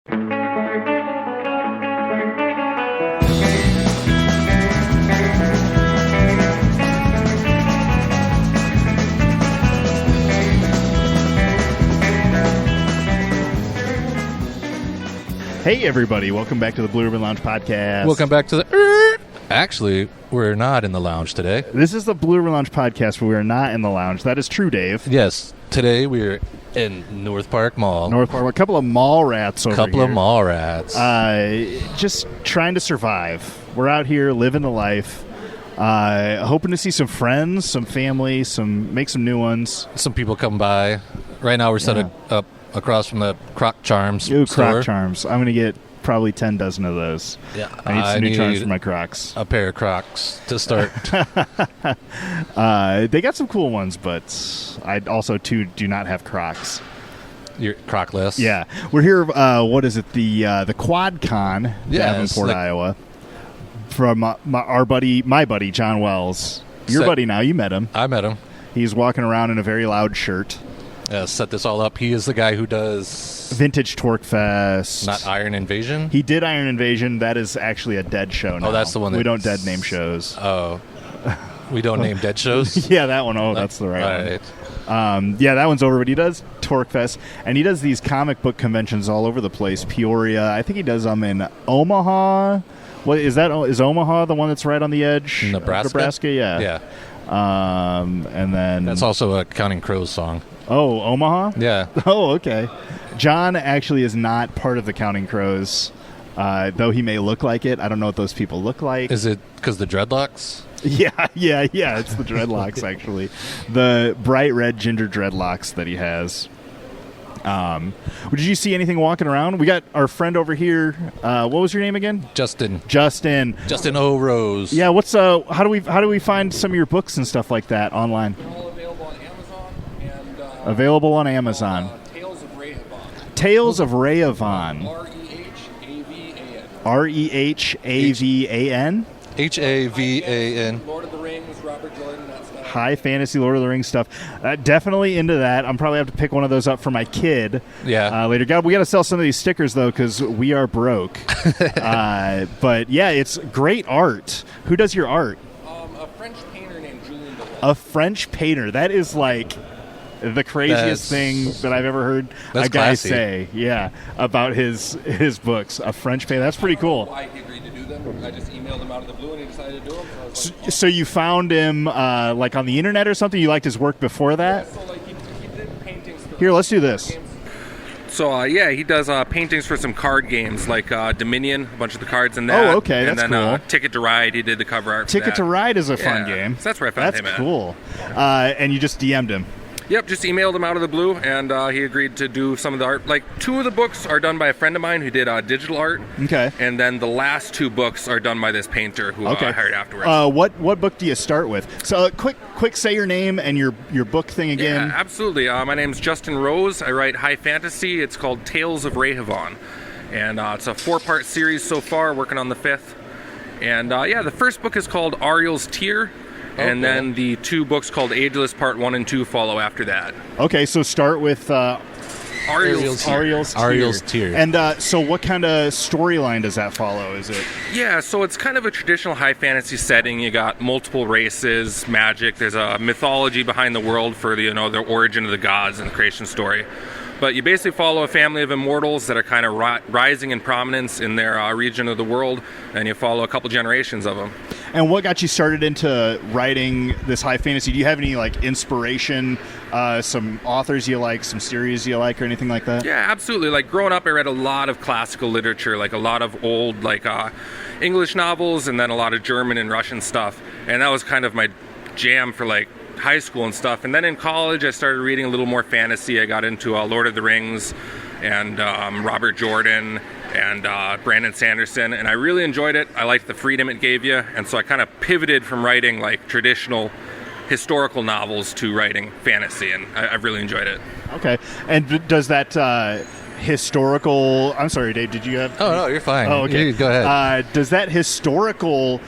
Hey, everybody. Welcome back to the Blue Ribbon Lounge podcast. Welcome back to the... Actually, we're not in the lounge today. This is the Blue Ribbon Lounge podcast, but we are not in the lounge. That is true, Dave. Yes. Today we're in North Park Mall. North Park. A couple of mall rats over here. Couple of mall rats. Just trying to survive. We're out here living the life. Hoping to see some friends, some family, make some new ones. Some people come by. Right now we're set up across from the Croc Charms Ooh, store. Croc Charms. I'm going to get probably 10 dozen of those. Yeah. I need some new charms for my Crocs. A pair of Crocs to start. They got some cool ones, but I also, too, do not have Crocs. You're Crocless. Yeah. We're here, what is it, the QuadCon, Davenport, Iowa, from my buddy, John Wells. Your buddy now, you met him. I met him. He's walking around in a very loud shirt. Set this all up. He is the guy who does... Vintage Torque Fest. Not Iron Invasion? He did Iron Invasion. That is actually a dead show now. Oh, that's the one. We don't dead name shows. Oh. We don't name dead shows? Yeah, that one. Oh, that's the right one. Yeah, that one's over. But he does Torque Fest, and he does these comic book conventions all over the place. Peoria. I think he does them in Omaha. What is that? Is Omaha the one that's right on the edge? Nebraska, yeah. Yeah. And then... That's also a Counting Crows song. Oh, Omaha? Yeah. Oh, okay. John actually is not part of the Counting Crows, though he may look like it. I don't know what those people look like. Is it because the dreadlocks? Yeah. It's the dreadlocks, actually. The bright red ginger dreadlocks that he has. Did you see anything walking around? We got our friend over here. What was your name again? Justin O. Rose. Yeah. What's how do we find some of your books and stuff like that online? They're all available on Amazon and available on Amazon. Tales of Rehavan. Tales of Rehavan. Rehavan. Rehavan. Havan. Lord of the Rings, Robert Jordan, that stuff. High fantasy Lord of the Rings stuff. Definitely into that. I'm probably have to pick one of those up for my kid. Yeah. Later. God, we got to sell some of these stickers though because we are broke. But yeah, it's great art. Who does your art? A French painter named Julien Delay. A French painter. That is like the craziest thing that I've ever heard a guy classy. say. Yeah, about his books. A French painter. That's pretty cool. Why he agreed to do them? I just emailed him out of the blue and he decided to do them. So you found him like on the internet or something? You liked his work before that? Yeah, so like he did paintings. Here, let's do this. So he does paintings for some card games like Dominion, a bunch of the cards in that. Oh, okay, and that's then cool. Ticket to Ride, he did the cover art. Ticket to Ride is a fun Yeah, game. so that's where I found him That's at. cool. And you just DM'd him. Yep, just emailed him out of the blue, and he agreed to do some of the art. Like, 2 of the books are done by a friend of mine who did digital art. Okay. And then the last 2 books are done by this painter who I hired afterwards. What book do you start with? So quick, say your name and your book thing again. Yeah, absolutely. My name's Justin Rose. I write high fantasy. It's called Tales of Rehavan. And it's a 4-part series so far, working on the 5th. And the first book is called Ariel's Tear. And then the 2 books called Ageless Part 1 and 2 follow after that. Okay, so start with Ariel's Tear. And so what kind of storyline does that follow? Is it? Yeah, so it's kind of a traditional high fantasy setting. You got multiple races, magic. There's a mythology behind the world for the origin of the gods and the creation story. But you basically follow a family of immortals that are kind of rising in prominence in their region of the world, and you follow a couple generations of them. And what got you started into writing this high fantasy? Do you have any inspiration, some authors you like, some series you like, or anything like that? Yeah, absolutely. Like growing up, I read a lot of classical literature, like a lot of old English novels, and then a lot of German and Russian stuff. And that was kind of my jam for high school and stuff. And then in college, I started reading a little more fantasy. I got into Lord of the Rings and Robert Jordan and Brandon Sanderson, and I really enjoyed it. I liked the freedom it gave you, and so I kind of pivoted from writing traditional historical novels to writing fantasy, and I've really enjoyed it. Okay. And does that historical... I'm sorry, Dave, did you have... Oh, no, you're fine. Oh, okay. You go ahead. Does that historical,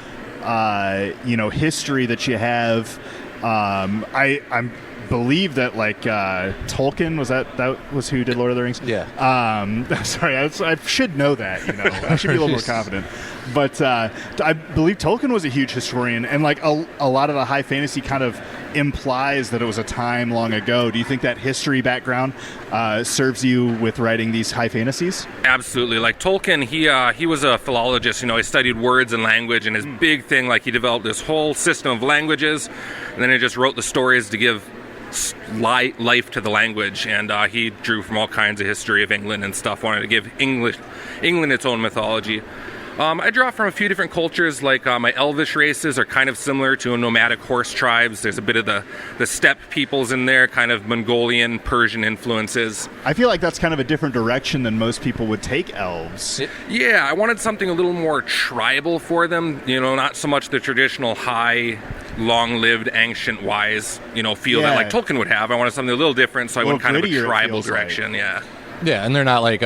history that you have... I'm believe that Tolkien was who did Lord of the Rings. Yeah. Sorry, I should know that. I should be a little more confident. But I believe Tolkien was a huge historian, and a lot of the high fantasy kind of implies that it was a time long ago. Do you think that history background serves you with writing these high fantasies? Absolutely. Like Tolkien, he was a philologist. He studied words and language, and his big thing, he developed this whole system of languages, and then he just wrote the stories to give life to the language. And he drew from all kinds of history of England and stuff. Wanted to give England its own mythology. I draw from a few different cultures, my Elvish races are kind of similar to nomadic horse tribes. There's a bit of the steppe peoples in there, kind of Mongolian, Persian influences. I feel like that's kind of a different direction than most people would take elves. Yeah, I wanted something a little more tribal for them, not so much the traditional high, long-lived, ancient, wise, feel that Tolkien would have. I wanted something a little different, so I went kind of a tribal direction, yeah. Yeah, and they're not like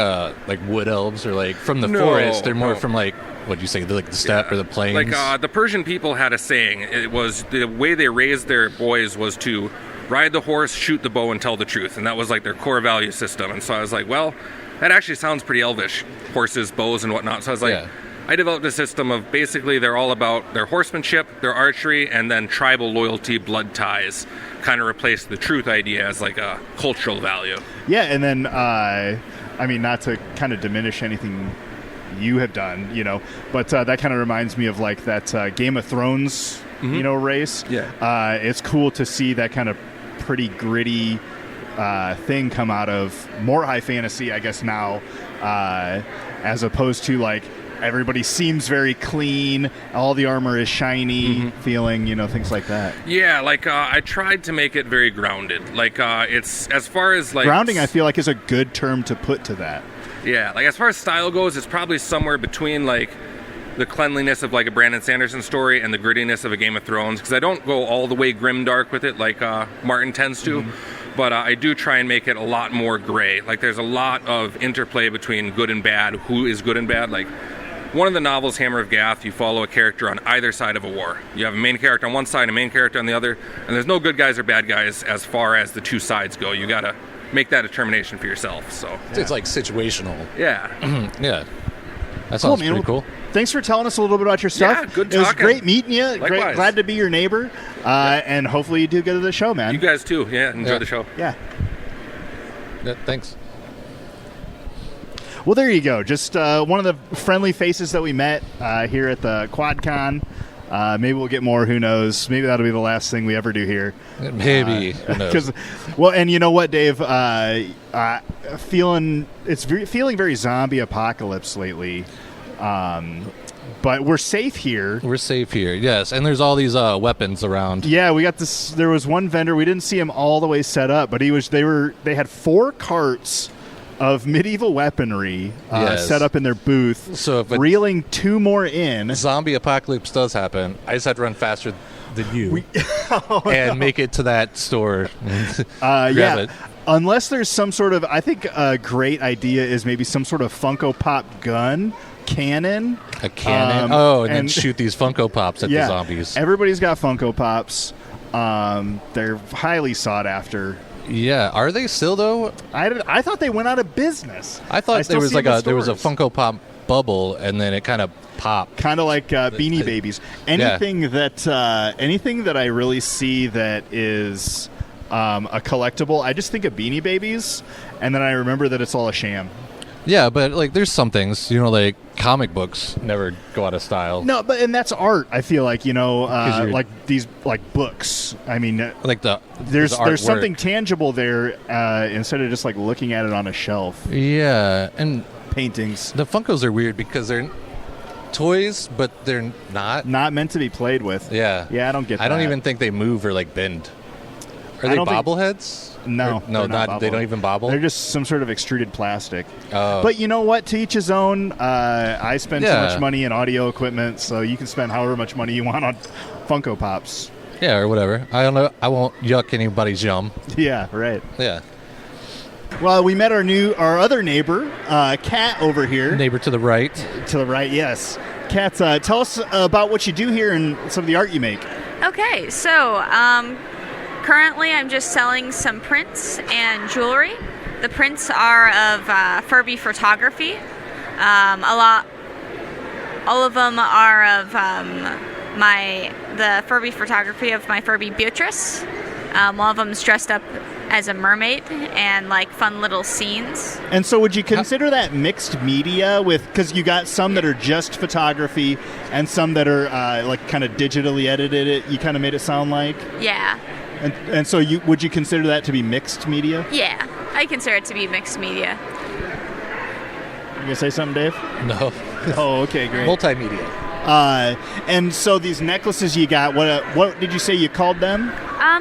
wood elves or from the forest. They're more from what'd you say, the steppe or the plains? The Persian people had a saying. It was the way they raised their boys was to ride the horse, shoot the bow, and tell the truth, and that was their core value system. And so I was like, well, that actually sounds pretty elvish, horses, bows, and whatnot. So I was like, I developed a system of basically they're all about their horsemanship, their archery, and then tribal loyalty, blood ties. Kind of replaced the truth idea as a cultural value. Yeah, and then not to kind of diminish anything you have done, but that kind of reminds me of that Game of Thrones, race. Yeah, it's cool to see that kind of pretty gritty thing come out of more high fantasy, I guess now, as opposed to everybody seems very clean, all the armor is shiny feeling, things like that. Yeah, I tried to make it very grounded. It's as far as grounding, I feel like is a good term to put to that. Yeah, as far as style goes, it's probably somewhere between the cleanliness of a Brandon Sanderson story and the grittiness of a Game of Thrones, because I don't go all the way grimdark with it like Martin tends to. But I do try and make it a lot more gray. There's a lot of interplay between good and bad, who is good and bad. One of the novels, Hammer of Gath, you follow a character on either side of a war. You have a main character on one side, a main character on the other, and there's no good guys or bad guys as far as the two sides go. You got to make that determination for yourself. So it's situational. Yeah. Yeah. That sounds pretty cool. Thanks for telling us a little bit about your stuff. Yeah, good talking. It was great meeting you. Likewise. Glad to be your neighbor. And hopefully you do go to the show, man. You guys too. Yeah, enjoy the show. Yeah. Thanks. Well, there you go. Just one of the friendly faces that we met here at the QuadCon. Maybe we'll get more. Who knows? Maybe that'll be the last thing we ever do here. Maybe. Who knows? Well, and you know what, Dave? Feeling very zombie apocalypse lately. But we're safe here. We're safe here, yes. And there's all these weapons around. Yeah, we got this. There was one vendor. We didn't see him all the way set up, but they had 4 carts of medieval weaponry set up in their booth, so if reeling 2 more in. Zombie apocalypse does happen, I just have to run faster than you and make it to that store. Grab it. Unless there's some sort of, I think a great idea is maybe some sort of Funko Pop gun cannon. A cannon? And then shoot these Funko Pops at the zombies. Everybody's got Funko Pops. They're highly sought after. Yeah, are they still though? I thought they went out of business. I thought there was there was a Funko Pop bubble, and then it kind of popped. Kind of like Beanie Babies. Anything that I really see that is a collectible, I just think of Beanie Babies, and then I remember that it's all a sham. Yeah, but there's some things, comic books never go out of style. No, and that's art. I feel like these books. I mean, there's something tangible there instead of just looking at it on a shelf. Yeah, and paintings. The Funkos are weird because they're toys, but they're not meant to be played with. Yeah, I don't get that. I don't even think they move or bend. Are they bobbleheads? No, they don't even bobble. They're just some sort of extruded plastic. But you know what? To each his own. I spend too much money in audio equipment, so you can spend however much money you want on Funko Pops. Yeah, or whatever. I don't know. I won't yuck anybody's yum. Yeah, right. Yeah. Well, we met our other neighbor, Kat, over here. Neighbor to the right. To the right, yes. Kat, tell us about what you do here and some of the art you make. Okay, so Currently, I'm just selling some prints and jewelry. The prints are of Furby photography. All of them are of the Furby photography of my Furby Beatrice. One of them's dressed up as a mermaid and like fun little scenes. And so would you consider that mixed media because you got some that are just photography and some that are like kind of digitally edited you kind of made it sound like? Yeah. And so would you consider that to be mixed media? Yeah, I consider it to be mixed media. You gonna say something, Dave? No. Oh, okay, great. Multimedia. And so these necklaces you got, what did you say you called them?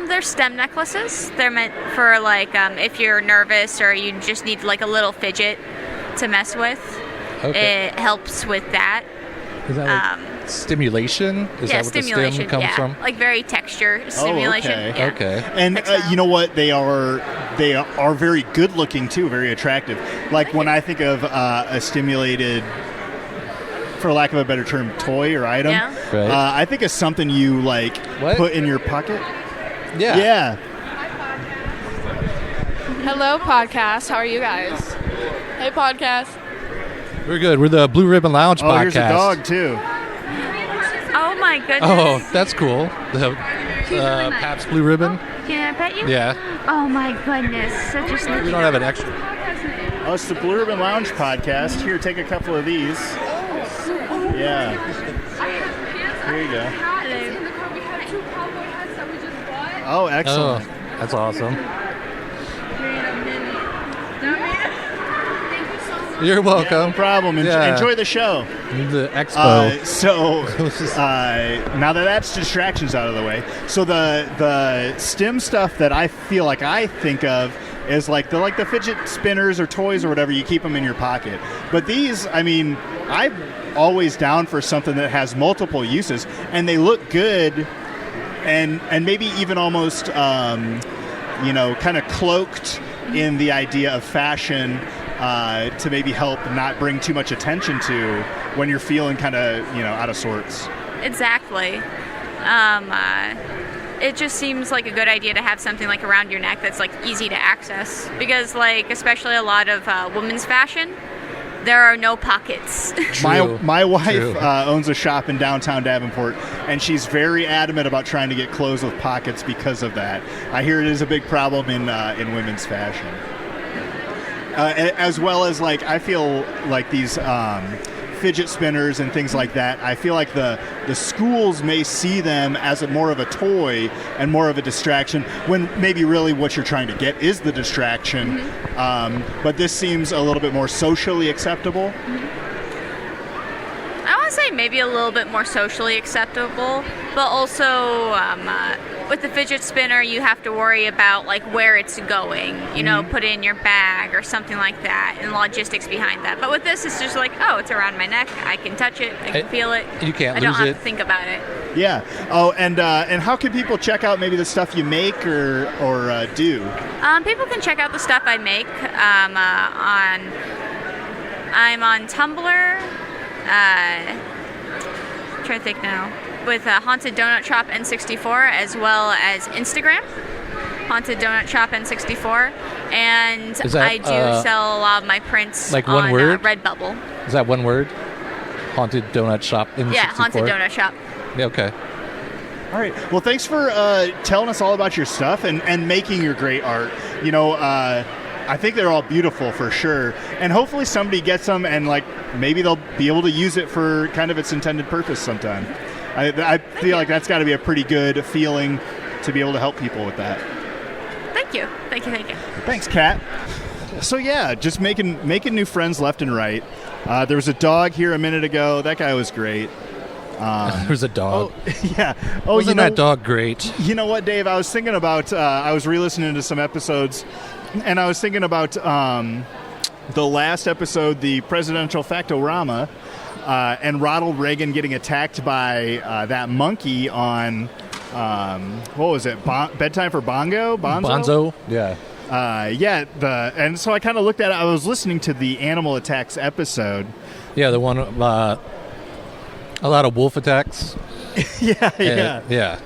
They're stem necklaces. They're meant for like if you're nervous or you just need like a little fidget to mess with. Okay. It helps with that. Is that like stimulation? Is that what stimulation, the stem comes from? Like very texture stimulation. Oh, okay. Yeah. Okay. And you know what? They are very good looking too, very attractive. Like when I think of a stimulated, for lack of a better term, toy or item, Right. I think of something you like put in your pocket. Yeah. Yeah. Hello, podcast. How are you guys? Hey, podcast. We're good. We're the Blue Ribbon Lounge podcast. Here's a dog too. Oh my goodness. Oh, that's cool. The Pabst Blue Ribbon. Can I pet you? Yeah. Oh my goodness. Such a sneaky. We don't have an extra. Oh, it's the Blue Ribbon Lounge podcast. Here, take a couple of these. Yeah. Here you go. Oh, excellent. Oh, that's awesome. You're welcome. No problem. Enjoy the show. The expo. Now that that's distractions out of the way, so the STEM stuff that I feel like I think of is like the fidget spinners or toys or whatever. You keep them in your pocket. But these, I mean, I'm always down for something that has multiple uses, and they look good, and maybe even almost kind of cloaked in the idea of fashion. To maybe help not bring too much attention to when you're feeling kind of, out of sorts. Exactly. It just seems like a good idea to have something like around your neck that's like easy to access because like especially a lot of women's fashion, there are no pockets. My wife owns a shop in downtown Davenport, and she's very adamant about trying to get clothes with pockets because of that. I hear it is a big problem in women's fashion. As well as like I feel like these fidget spinners and things like that, I feel like the schools may see them as more of a toy and more of a distraction when maybe really what you're trying to get is the distraction. Mm-hmm. But this seems a little bit more socially acceptable. Mm-hmm. I want to say maybe a little bit more socially acceptable, but also with the fidget spinner, you have to worry about like where it's going, put it in your bag or something like that, and logistics behind that. But with this, it's just like, oh, it's around my neck. I can touch it. I can feel it. You can't lose it. I don't have to think about it. Yeah. Oh, and how can people check out maybe the stuff you make or do? People can check out the stuff I make I'm on Tumblr. Trying to think now. With Haunted Donut Shop N64 as well as Instagram, Haunted Donut Shop N64, and I do sell a lot of my prints like on one word? Redbubble. Is that one word? Haunted Donut Shop N64? Yeah, Haunted Donut Shop. Yeah, okay. All right. Well, thanks for telling us all about your stuff and making your great art. I think they're all beautiful for sure. And hopefully somebody gets them and like maybe they'll be able to use it for kind of its intended purpose sometime. I feel like that's got to be a pretty good feeling to be able to help people with that. Thank you. Thanks, Kat. So yeah, just making new friends left and right. There was a dog here a minute ago. That guy was great. There's a dog. Oh, yeah. Oh, Wasn't that dog great? You know what, Dave? I was thinking about. I was re-listening to some episodes, and I was thinking about the last episode, the presidential factorama. And Ronald Reagan getting attacked by that monkey on, what was it, Bedtime for Bongo? Bonzo? Yeah. And so I kind of looked at it. I was listening to the Animal Attacks episode. Yeah, the one, a lot of wolf attacks. Yeah. Yeah.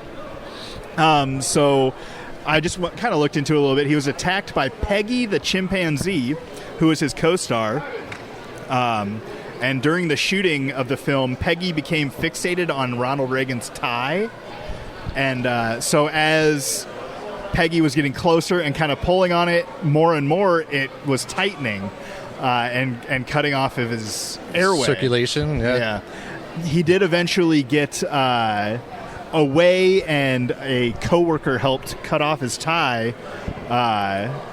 I just kind of looked into it a little bit. He was attacked by Peggy the chimpanzee, who was his co-star. And during the shooting of the film, Peggy became fixated on Ronald Reagan's tie. And so as Peggy was getting closer and kind of pulling on it more and more, it was tightening and cutting off of his airway. Circulation, yeah. He did eventually get away, and a coworker helped cut off his tie.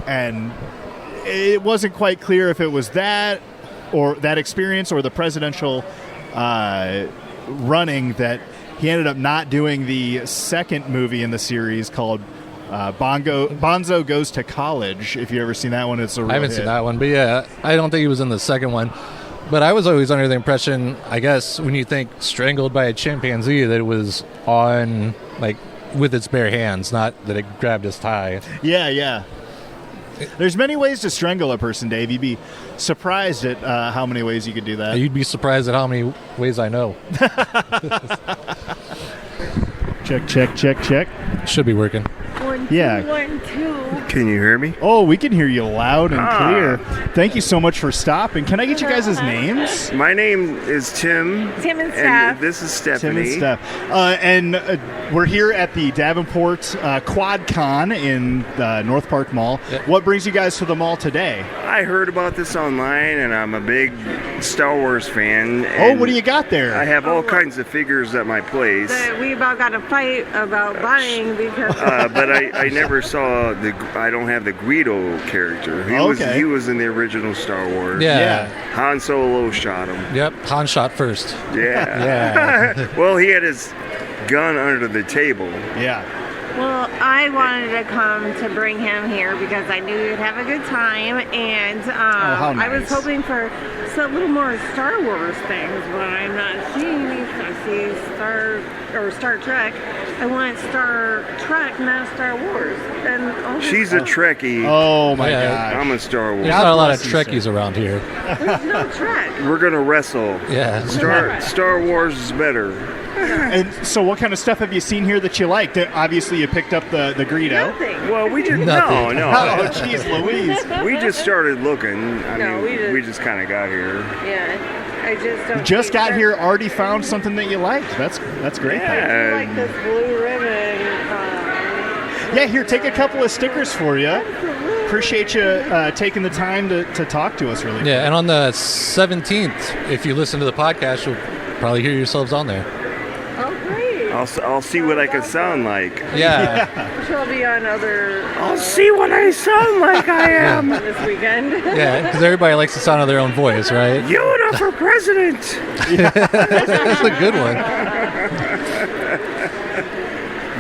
And it wasn't quite clear if it was that or that experience or the presidential running that he ended up not doing the second movie in the series called Bonzo Goes to College. If you've ever seen that one, it's a real I haven't hit. seen that one, but yeah, I don't think he was in the second one. But I was always under the impression, I guess, when you think strangled by a chimpanzee, that it was on, like, with its bare hands, not that it grabbed his tie. Yeah. There's many ways to strangle a person, Dave. You'd be surprised at how many ways you could do that. You'd be surprised at how many ways I know. Check. Should be working. 1, 2, Yeah. 1, 2. Can you hear me? Oh, we can hear you loud and clear. Thank you so much for stopping. Can I get you guys' names? My name is Tim. Tim and And Steph. this is Tim Stephanie. and Steph. And we're here at the Davenport QuadCon in North Park Mall. Yep. What brings you guys to the mall today? I heard about this online, and I'm a big Star Wars fan. Oh, and what do you got there? I have all kinds of figures at my place, We about got a fight about buying because but I never saw I don't have the Guido character. Okay. He was in the original Star Wars. Yeah. Han Solo shot him. Yep, Han shot first. Yeah. Yeah. Well, he had his gun under the table. Yeah. well, I wanted to come to bring him here because I knew you'd have a good time, and how I was nice. hoping for a little more Star Wars things, but I'm not seeing these. I see Star Trek. I want Star Trek, not Star Wars. And all this She's a Trekkie. Oh, my Yeah. God. I'm a Star Wars. There's not a lot of bless you, Trekkies around here. There's no Trek. We're gonna wrestle. Yeah. Star Wars is better. And so what kind of stuff have you seen here that you liked? Obviously, you picked up the Greedo. Nothing. Well, we just Nothing. no. Oh, jeez Louise. We just started looking. I No, mean, we we just- just kind of got here. Yeah. I just don't. Just see got Trek. here, already found something that you liked. That's great. Yeah. I like this blue ribbon. Yeah, here, take a couple of stickers for you. Appreciate you taking the time to talk to us, really. Yeah, and on the 17th, if you listen to the podcast, you'll probably hear yourselves on there. Oh, great. I'll see what I can sound like. Yeah. She'll be on other I'll see what I sound like I am. this weekend. Yeah, because everybody likes the sound of their own voice, right? Yoda for president. That's a good one.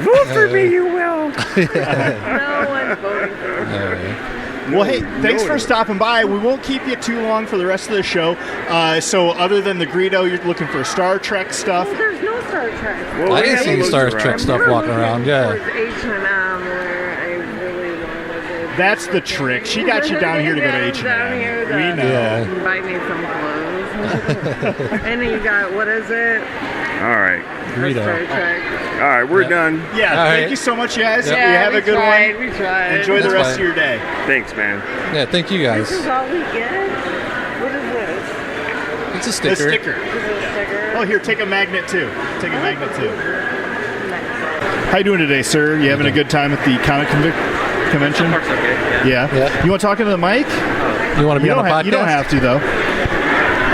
Vote for me, you will. No one's voting for Well, hey, thanks for stopping by. We won't keep you too long for the rest of the show. So other than the Greedo, you're looking for Star Trek stuff. Well, there's no Star Trek. Well, I we didn't have see any looked Star around. Trek stuff walking around. Yeah. H&M where I really wanted to. That's the trick. She got you down here to go to H&M. Down here to We know. Yeah. buy me some clothes. And then you got, what is it? All right. For Star Greedo. Trek. All right, we're done. Yeah, All thank right. you so much, you guys. Yeah, You have we a good tried, one. We tried. Enjoy the That's rest fine. of your day. Thanks, man. Yeah, thank you This guys. is all we get? What is this? It's a The sticker. sticker. This is a sticker. Oh, here, take a magnet too. Take a magnet too. How you doing today, sir? You having a good time at the comic convention? Okay, Yeah. Yeah. You want to talk into the mic? You want to be You on don't, a podcast? you don't have to though.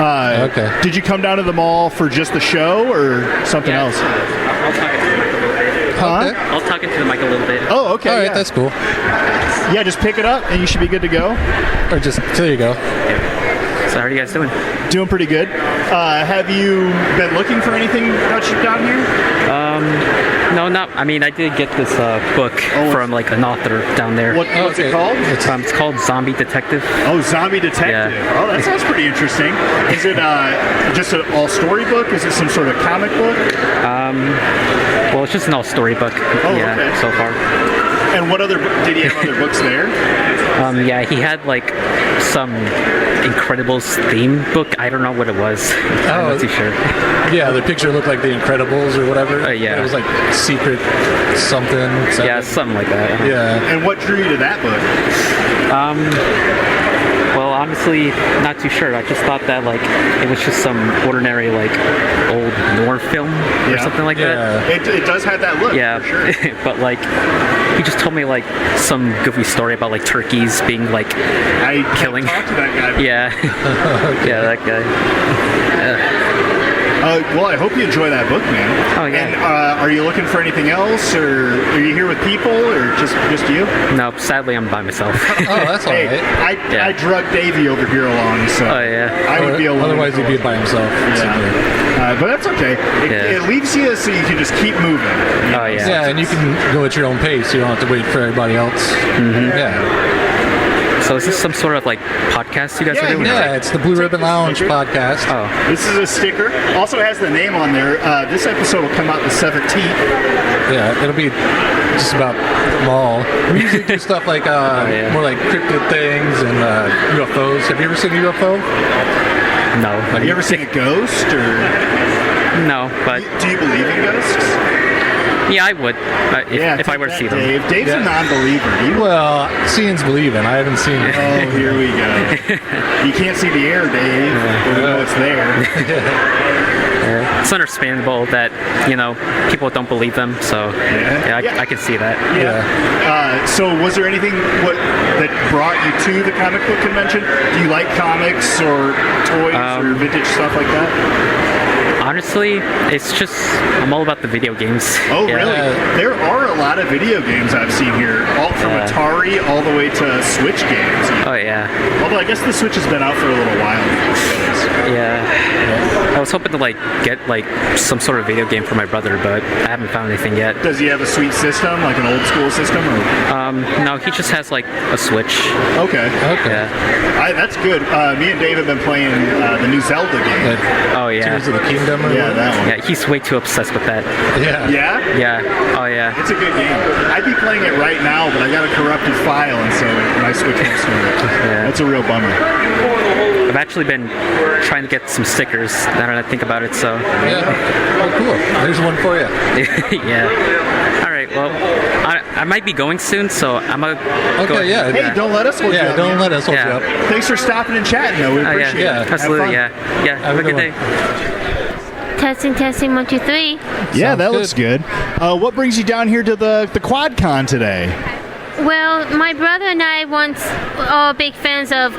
Okay. Did you come down to the mall for just the show or something else? I'll talk into the mic a little bit. Huh? Okay. I'll talk into the mic a little bit. Oh, okay. All right, yeah. that's cool. Yeah, just pick it up and you should be good to go. Or just, there you go. So how are you guys doing? Doing pretty good. Have you been looking for anything about you down here? No, not. I mean, I did get this book from like an author down there. What's it called? It's called Zombie Detective. Oh, Zombie Detective. Yeah. Oh, that sounds pretty interesting. Is it just an all storybook? Is it some sort of comic book? Well, it's just an all story book. Oh, yeah, okay. so far. And what other did he have other books there? Yeah, he had like some Incredibles theme book. I don't know what it was. I'm not too sure. Yeah, the picture looked like The Incredibles or whatever. Yeah. It was like secret something. Yeah, something like that. Yeah. And what drew you to that book? Well, honestly, not too sure. I just thought that like it was just some ordinary like old noir film or something like that. It does have that look. Yeah, for sure. but like he just told me like some goofy story about like turkeys being like killing. I talked to that guy. Yeah, yeah, that guy. Well, I hope you enjoy that book, man. Oh, yeah. And are you looking for anything else, or are you here with people, or just you? No, sadly, I'm by myself. Oh, that's all right. I drug Davey over here along, so I would be alone. Otherwise, he'd be by himself. Yeah. But that's okay. It leaves you so you can just keep moving. Oh, yeah. Yeah, and you can go at your own pace. You don't have to wait for everybody else. Mm-hmm. Yeah. So is this some sort of like podcast you guys are doing? Yeah, it's the Blue Ribbon Lounge podcast. Oh. This is a sticker. Also has the name on there. This episode will come out the 17th. Yeah, it'll be just about them all. We usually do stuff like more like cryptid things and UFOs. Have you ever seen a UFO? No. Have you ever seen a ghost, or? No, but Do you believe in ghosts? yeah, I would if I were to see them. Dave's a non-believer. Well, seeing's believing. I haven't seen it. Oh, here we go. You can't see the air, Dave, but we know it's there. It's understandable that people don't believe them. So I can see that. Yeah. So was there anything that brought you to the comic book convention? Do you like comics or toys or vintage stuff like that? Honestly, it's just I'm all about the video games. Oh, really? There are a lot of video games I've seen here, all from Atari all the way to Switch games. Oh yeah. Although I guess the Switch has been out for a little while. Yeah. I was hoping to get some sort of video game for my brother, but I haven't found anything yet. Does he have a sweet system, like an old school system? Or? No, he just has like a Switch. Okay. Yeah. That's good. Me and Dave have been playing the new Zelda game. Oh yeah. Tears of the Kingdom. Yeah, that one. Yeah, he's way too obsessed with that. Yeah. Yeah? Yeah. Oh yeah. It's a good game. I'd be playing it right now, but I got a corrupted file, and so my Switch won't start it. Yeah. That's a real bummer. I've actually been trying to get some stickers now that I think about it, so. Yeah. Oh, cool. There's one for you. Yeah. All right, well, I might be going soon, so I'm going to go. Okay, yeah. Hey, don't let us hold you up. Don't let us hold you up. Thanks for stopping and chatting, though. We appreciate it. Yeah, absolutely, yeah. Have a good day. Testing, 1, 2, 3. Yeah, that looks good. What brings you down here to the QuadCon today? Well, my brother and I once are big fans of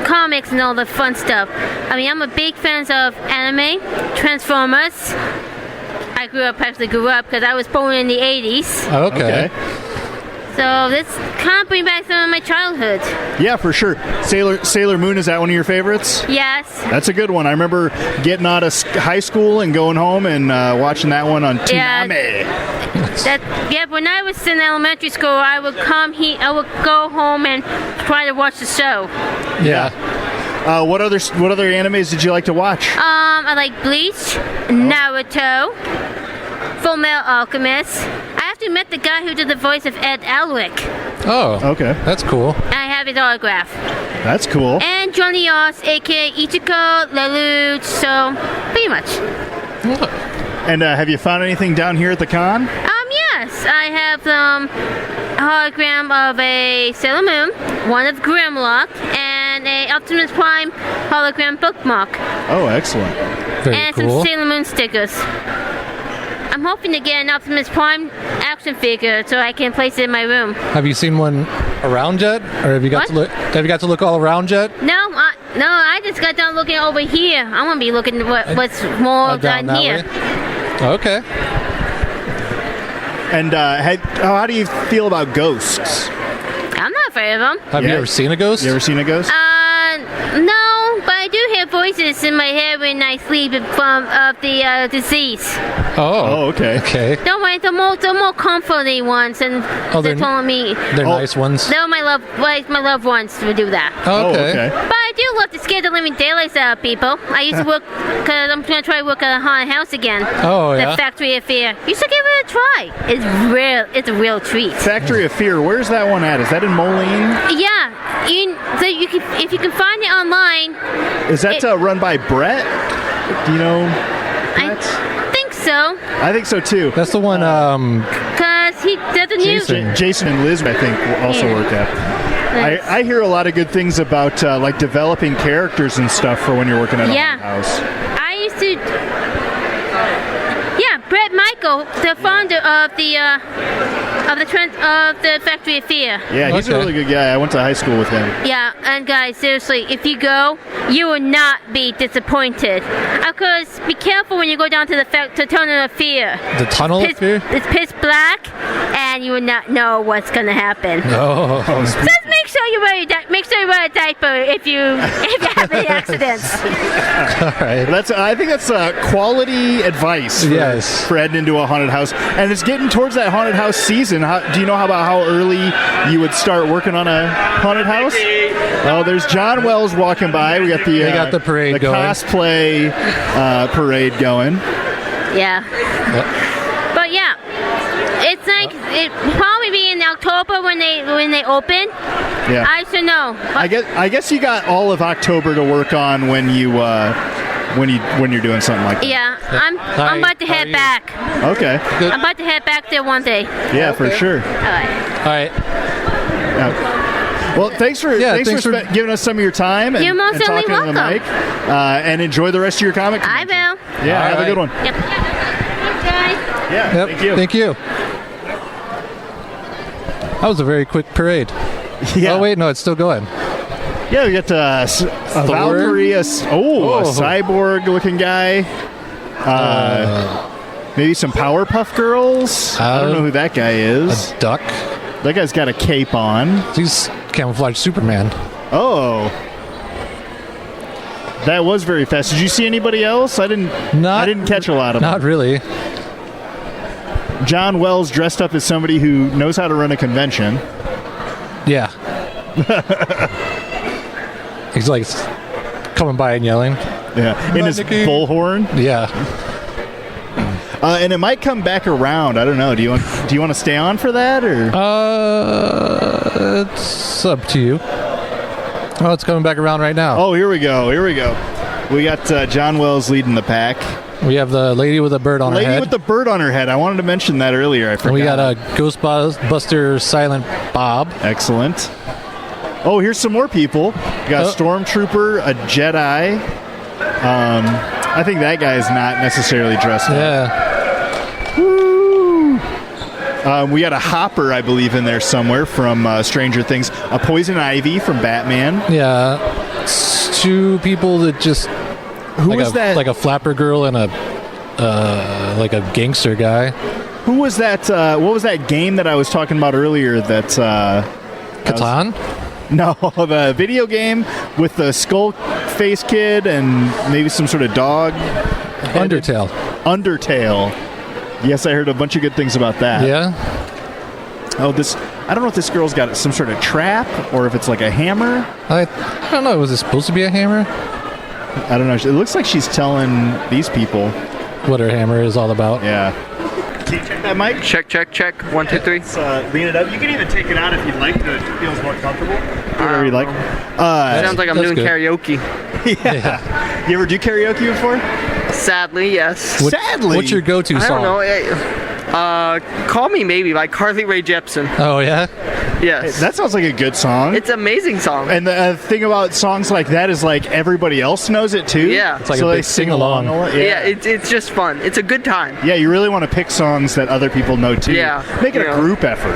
comics and all the fun stuff. I mean, I'm a big fan of anime, Transformers. I actually grew up because I was born in the 80s. Okay. So this kind of brings back some of my childhood. Yeah, for sure. Sailor Moon, is that one of your favorites? Yes. That's a good one. I remember getting out of high school and going home and watching that one on Toonami. When I was in elementary school, I would go home and try to watch the show. Yeah. What other animes did you like to watch? I like Bleach, Naruto, Full Metal Alchemist. I actually met the guy who did the voice of Ed Alwick. Oh, okay. That's cool. I have his autograph. That's cool. And Johnny Oz, aka Ichigo, Lelouch, so pretty much. And have you found anything down here at the con? Yes, I have a hologram of a Sailor Moon, one of Grimlock, and a Optimus Prime hologram bookmark. Oh, excellent. Very cool. Some Sailor Moon stickers. I'm hoping to get an Optimus Prime action figure so I can place it in my room. Have you seen one around yet, or have you got to look all around yet? No, I just got done looking over here. I'm gonna be looking at what's more down here. Way? Okay. And how do you feel about ghosts? I'm not afraid of them. Have you ever seen a ghost? You ever seen a ghost? No, but I do hear voices in my head when I sleep from the disease. Oh, okay. Okay. Don't worry, the more comforting ones, and they're telling me they're nice ones. They're my loved ones to do that. Oh, okay. But I do love to scare the living daylights out of people. I used to work, because I'm going to try to work at a haunted house again. Oh, yeah? The Factory of Fear. You should give it a try. It's real. It's a real treat. Factory of Fear. Where's that one at? Is that in Moline? Yeah. You can, if you can find it online. Is that run by Brett? Do you know Brett? I think so. I think so too. That's the one. Because he does the new. Jason and Liz, I think, also work at. I hear a lot of good things about like developing characters and stuff for when you're working at a haunted house. I used to. Yeah, Brett Michael, the founder of the Factory of Fear. Yeah, he's a really good guy. I went to high school with him. Yeah, and guys, seriously, if you go, you will not be disappointed. Of course, be careful when you go down to the Tunnel of Fear. The Tunnel of Fear? It's pitch black, and you will not know what's going to happen. Oh. Just make sure you wear a diaper if you have any accidents. All right. I think that's quality advice for heading into a haunted house. And it's getting towards that haunted house season. Do you know about how early you would start working on a haunted house? Oh, there's John Wells walking by. We got the parade going. Cosplay parade going. Yeah. But yeah, it's like it probably be in October when they open. Yeah. I should know. I guess you got all of October to work on when you're doing something like that. Yeah, I'm about to head back. Okay. Good. I'm about to head back there one day. Yeah, for sure. All right. Well, thanks for giving us some of your time and, You're most and talking certainly to the mic. And enjoy the rest of your comic convention. I will. Yeah, have a good one. Yep. Thanks, guys. Yeah, thank you. Thank you. That was a very quick parade. Yeah. Oh, wait, no, it's still going. Yeah, we got a Valkyrie, a cyborg-looking guy. Maybe some Powerpuff Girls. I don't know who that guy is. A duck. That guy's got a cape on. He's camouflage Superman. Oh. That was very fast. Did you see anybody else? I didn't catch a lot of them. Not really. John Wells dressed up as somebody who knows how to run a convention. Yeah. He's like coming by and yelling. Yeah, in his bullhorn. Yeah. And it might come back around. I don't know. Do you want to stay on for that or? It's up to you. Oh, it's coming back around right now. Oh, here we go. We got John Wells leading the pack. We have the lady with a bird on her head. Lady with the bird on her head. I wanted to mention that earlier. I forgot. And we got a Ghostbuster Silent Bob. Excellent. Oh, here's some more people. We got a Stormtrooper, a Jedi. I think that guy is not necessarily dressed up. Yeah. Woo! We got a Hopper, I believe, in there somewhere from Stranger Things. A Poison Ivy from Batman. Yeah. It's two people that just... Who was that? Like a flapper girl and a gangster guy. Who was that? What was that game that I was talking about earlier? Catan? No, the video game with the skull face kid and maybe some sort of dog. Undertale. Yes, I heard a bunch of good things about that. Yeah. Oh, I don't know if this girl's got some sort of trap or if it's like a hammer. I don't know. Was it supposed to be a hammer? I don't know. It looks like she's telling these people what her hammer is all about. Yeah. Can you check that mic? Check. 1, 2, 3. Lean it up. You can even take it out if you'd like. It feels more comfortable. Whatever you like. Sounds like I'm doing karaoke. Yeah. You ever do karaoke before? Sadly, yes. Sadly? What's your go-to song? I don't know. Call Me Maybe by Carly Rae Jepsen. Oh, yeah? Yes. Hey, that sounds like a good song. It's an amazing song. And the thing about songs like that is like everybody else knows it too. Yeah. It's like a big sing-along. Yeah, it's just fun. It's a good time. Yeah, you really want to pick songs that other people know too. Yeah. Make it a group effort.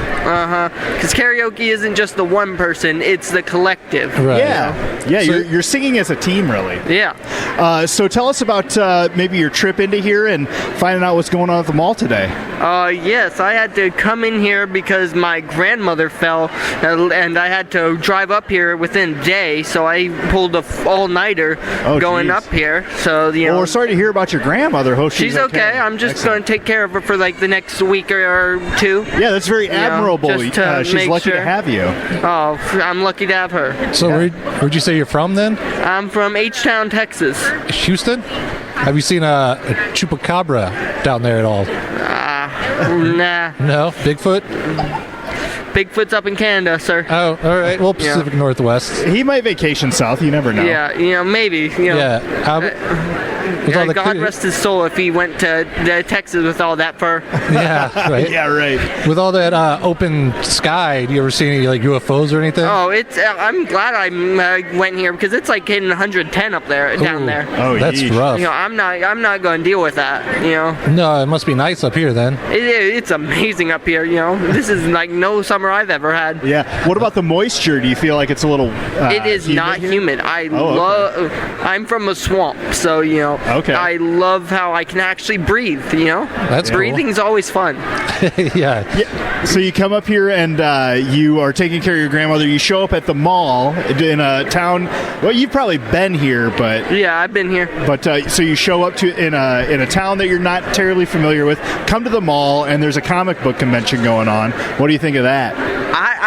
Because karaoke isn't just the one person, it's the collective. Right. Yeah. Yeah, so, you're singing as a team, really. Yeah. So tell us about maybe your trip into here and finding out what's going on at the mall today. Yes, I had to come in here because my grandmother fell, and I had to drive up here within a day, so I pulled a all-nighter going geez. up here. So, you know. Well, we're sorry to hear about your grandmother. Hope she's okay. I'm just going to take care of her for like the next week or two. Yeah, that's very admirable. She's lucky to have you. Oh, I'm lucky to have her. So where'd you say you're from then? I'm from H-Town, Texas. Houston? Have you seen a chupacabra down there at all? Nah. No? Bigfoot? Bigfoot's up in Canada, sir. Oh, all right. Well, Pacific Northwest. He might vacation south. You never know. Yeah, maybe. Yeah. God rest his soul if he went to Texas with all that fur. Yeah, right. Yeah, right. With all that open sky, do you ever see any like UFOs or anything? Oh, I'm glad I went here because it's like hitting 110 up there, down there. Oh, that's yeesh. rough. You know, I'm not going to deal with that. You know. No, it must be nice up here then. It's amazing up here. You know, this is like no summer I've ever had. Yeah. What about the moisture? Do you feel like it's a little? It is not humid. I'm from a swamp, so you know. Okay. I love how I can actually breathe, you know? That's Breathing's always fun. Yeah. So you come up here and you are taking care of your grandmother. You show up at the mall in a town. Well, you've probably been here, but yeah, I've been here. But so you show up to in a town that you're not terribly familiar with. Come to the mall, and there's a comic book convention going on. What do you think of that?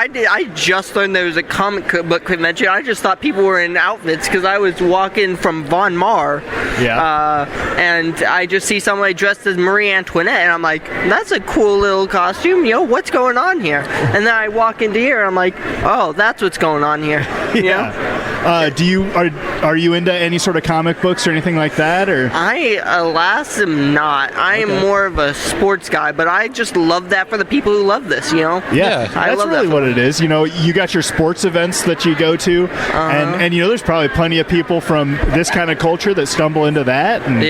I just learned there was a comic book convention. I just thought people were in outfits because I was walking from Von Mar. Yeah. And I just see somebody dressed as Marie Antoinette, and I'm like, that's a cool little costume. You know, what's going on here? And then I walk into here, and I'm like, oh, that's what's going on here. You know? Are you into any sort of comic books or anything like that? Or I, alas, am not. I am more of a sports guy, but I just love that for the people who love this, you know? Yeah, I that's love really that what it is. You know, you got your sports events that you go to, and you know, there's probably plenty of people from this kind of culture that stumble into that. And,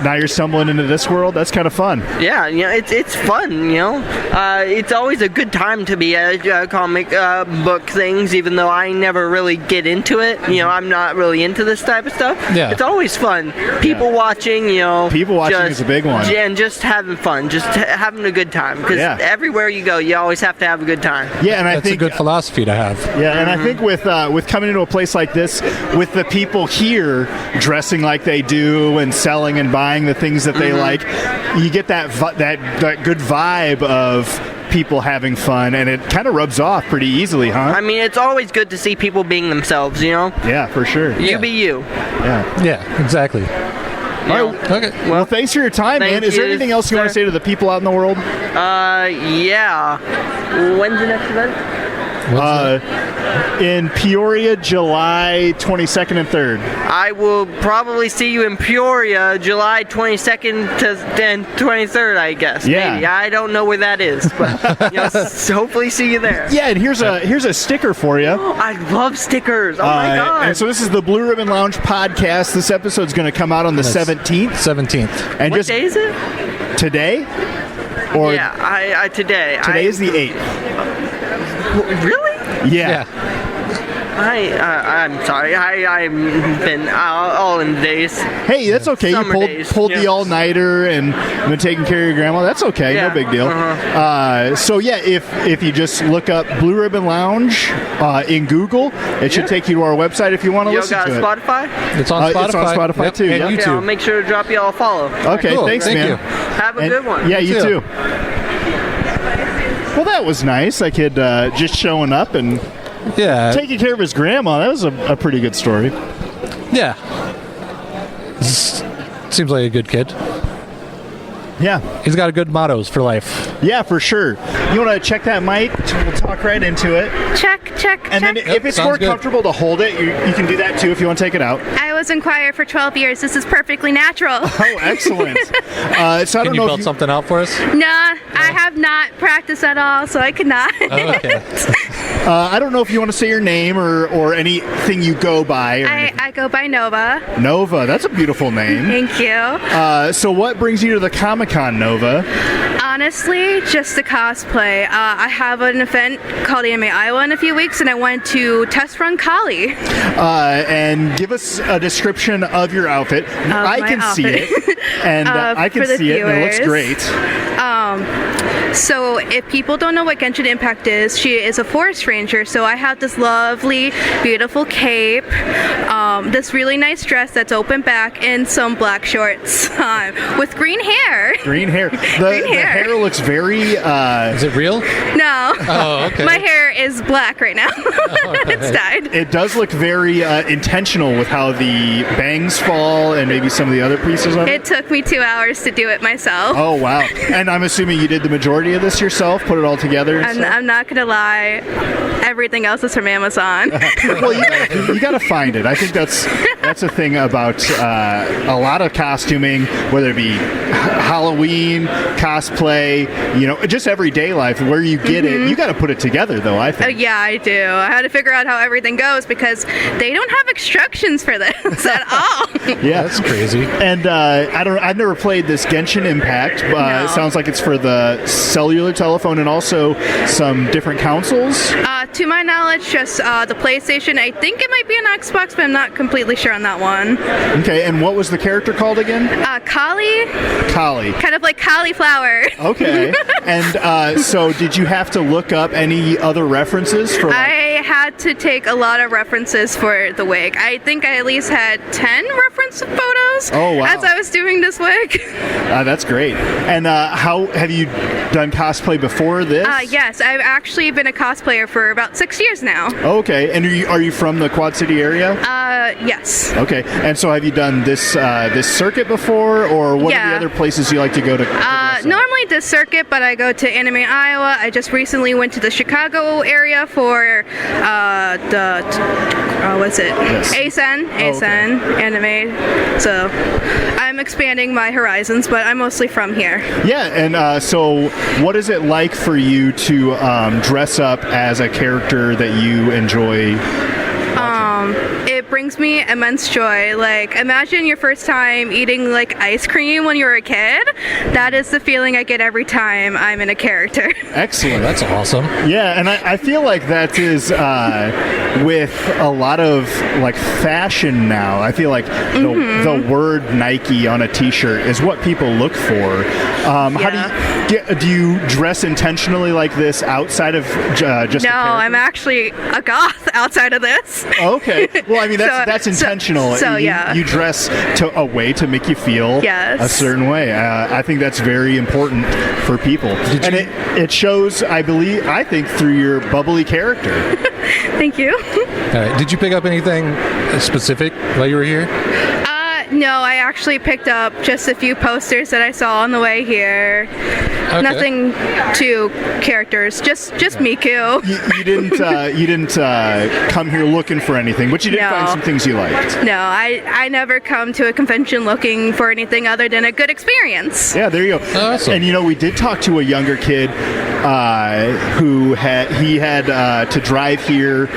now you're stumbling into this world. That's kind of fun. Yeah, you know, it's fun, you know? It's always a good time to be at comic book things, even though I never really get into it. You know, I'm not really into this type of stuff. Yeah. It's always fun. People watching, you know. People watching is a big one. And just having fun, just having a good time. Because everywhere you go, you always have to have a good time. Yeah, and I That's think a good philosophy to have. Yeah, and I think with coming into a place like this, with the people here dressing like they do and selling and buying the things that they like, you get that good vibe of people having fun, and it kind of rubs off pretty easily, huh? I mean, it's always good to see people being themselves, you know? Yeah, for sure. You be you. Yeah, exactly. All right. Okay. Well, thanks for your time, man. Is there anything else you want to say to the people out in the world? Yeah. When's the next event? In Peoria, July 22nd and 3rd. I will probably see you in Peoria, July 22nd to 23rd, I guess. Yeah. Maybe. I don't know where that is, but hopefully see you there. Yeah, and here's a sticker for you. Oh, I love stickers. Oh my god. And so this is the Blue Ribbon Lounge podcast. This episode's going to come out on the 17th. 17th. And what day is it? Today? Or yeah, today. Today is the 8th. Really? Yeah. I'm sorry. I've been all in the days. Hey, that's okay. Summer You pulled the all-nighter and been taking care of your grandma. That's okay. Yeah. No big deal. So yeah, if you just look up Blue Ribbon Lounge in Google, it should take you to our website if you want to listen to it. You got Spotify? It's on Spotify. It's on Spotify too. And yeah. YouTube. I'll make sure to drop you all a follow. Okay, cool. thanks, Thank man. you. Have a good one. Yeah, you too. Well, that was nice. I could just showing up and taking care of his grandma. That was a pretty good story. Yeah. Seems like a good kid. Yeah. He's got good mottos for life. Yeah, for sure. You want to check that mic? We'll talk right into it. Check. And then if it's more comfortable to hold it, you can do that too if you want to take it out. I was in choir for 12 years. This is perfectly natural. Oh, excellent. So I don't Can you know build something out for us? Nah, I have not practiced at all, so I could not. Oh, okay. I don't know if you want to say your name or anything you go by. I go by Nova. Nova, that's a beautiful name. Thank you. So what brings you to the Comic-Con, Nova? Honestly, just the cosplay. I have an event called Anime Iowa in a few weeks, and I went to test run Kali. And give us a description of your outfit. I can see it, and I can see it, and it looks great. So if people don't know what Genshin Impact is, she is a forest ranger. So I have this lovely, beautiful cape, this really nice dress that's open back, and some black shorts with green hair. Green hair. The hair looks very... Is it real? No. Oh, okay. My hair is black right now. It's dyed. It does look very intentional with how the bangs fall and maybe some of the other pieces of it. It took me 2 hours to do it myself. Oh, wow. And I'm assuming you did the majority of this yourself, put it all together? I'm not going to lie. Everything else is from Amazon. Well, you got to find it. I think that's a thing about a lot of costuming, whether it be Halloween, cosplay, just everyday life, where you get it. You got to put it together, though, I think. Yeah, I do. I had to figure out how everything goes because they don't have instructions for this at all. Yeah, that's crazy. And I've never played this Genshin Impact. No. It sounds like it's for the cellular telephone and also some different consoles. To my knowledge, just the PlayStation. I think it might be an Xbox, but I'm not completely sure on that one. Okay, and what was the character called again? Kali. Kali. Kind of like cauliflower. Okay. And so did you have to look up any other references for I had to take a lot of references for the wig. I think I at least had 10 reference photos as I was doing this wig. That's great. And how have you done cosplay before this? Yes, I've actually been a cosplayer for about 6 years now. Okay. And are you from the Quad City area? Yes. Okay. And so have you done this circuit before, or what are the other places you like to go to? Normally this circuit, but I go to Anime Iowa. I just recently went to the Chicago area for what's it? Yes. ASEN anime. So I'm expanding my horizons, but I'm mostly from here. Yeah, and so what is it like for you to dress up as a character that you enjoy? It brings me immense joy. Like, imagine your first time eating like ice cream when you were a kid. That is the feeling I get every time I'm in a character. Excellent. That's awesome. Yeah, and I feel like that is with a lot of like fashion now. I feel like the word Nike on a t-shirt is what people look for. How do you dress intentionally like this outside of just? No, I'm actually a goth outside of this. Okay. Well, I mean that's intentional. You dress a way to make you feel a certain way. I think that's very important for people, and it shows. I think through your bubbly character. Thank you. All right. Did you pick up anything specific while you were here? No, I actually picked up just a few posters that I saw on the way here. Okay. Nothing to characters, just Miku. You didn't come here looking for anything, but you did find some things you liked. No, I never come to a convention looking for anything other than a good experience. Yeah, there you go. Awesome. And we did talk to a younger kid who had to drive here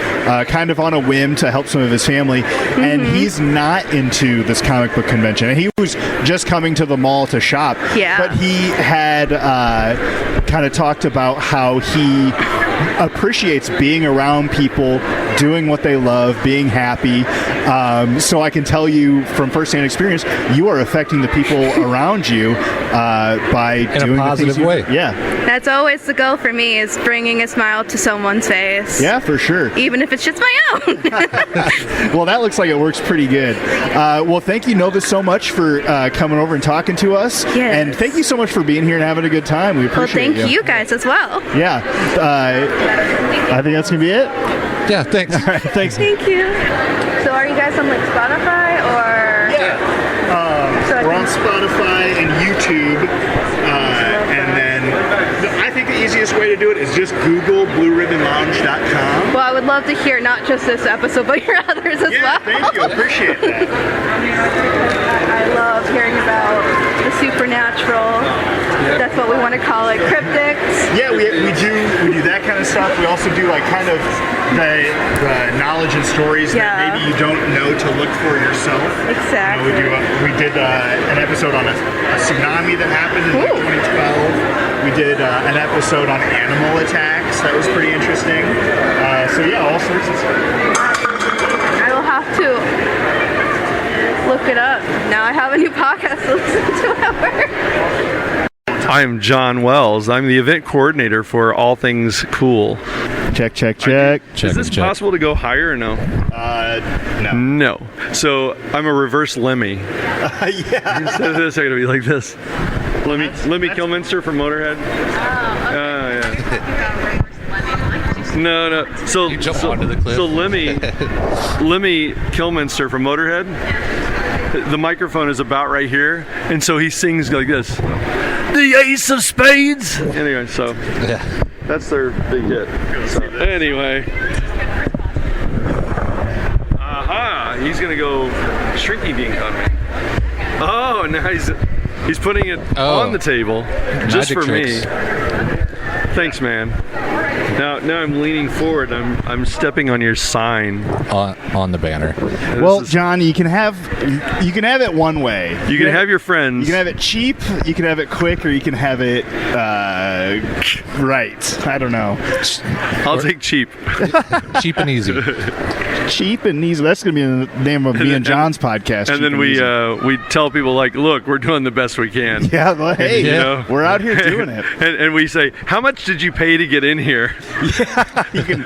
kind of on a whim to help some of his family, and he's not into this comic book convention. And he was just coming to the mall to shop. Yeah. But he had kind of talked about how he appreciates being around people, doing what they love, being happy. So I can tell you from firsthand experience, you are affecting the people around you by in doing a positive way. Yeah. That's always the goal for me, is bringing a smile to someone's face. Yeah, for sure. Even if it's just my own. Well, that looks like it works pretty good. Well, thank you, Nova, so much for coming over and talking to us. Yes. And thank you so much for being here and having a good time. We appreciate Well, thank you guys as well. Yeah. I think that's going to be it. Yeah, thanks. All right, thanks. Thank you. So are you guys on like Spotify or? Yeah. We're on Spotify and YouTube. And then I think the easiest way to do it is just Google BlueRibbonLounge.com. Well, I would love to hear not just this episode, but your others as well. Yeah, thank you. I appreciate that. I love hearing about the supernatural. That's what we want to call it, cryptics. Yeah, we do that kind of stuff. stuff. We also do like kind of the knowledge and stories that maybe you don't know to look for yourself. Exactly. We did an episode on a tsunami that happened in 2012. We did an episode on animal attacks. That was pretty interesting. So yeah, all sorts of stuff. I will have to look it up. Now I have a new podcast to listen to at work. I'm John Wells. I'm the event coordinator for All Things Cool. Check. Is this possible to go higher or no? No. No. So I'm a reverse Lemmy. Yeah. Instead of this, I'm going to be like this. Lemmy Kilminster from Motorhead. Yeah. No. So You jump onto the cliff. So Lemmy Kilminster from Motorhead. The microphone is about right here, and so he sings like this. The Ace of Spades. Anyway, so that's their big hit. So, anyway, he's gonna go shrinky dink on me. Oh, now he's putting it on the table just Magic for tricks. me. Thanks, man. Now I'm leaning forward. I'm stepping on your sign on the banner. Well, John, you can have it one way. You can have your friends. You can have it cheap, you can have it quick, or you can have it right. I don't know. I'll take cheap. Cheap and easy. Cheap and easy. That's going to be the name of me and John's podcast. And then we tell people like, look, we're doing the best we can. Yeah, well, hey, you know? We're out here doing it. And we say, how much did you pay to get in here? Yeah, you can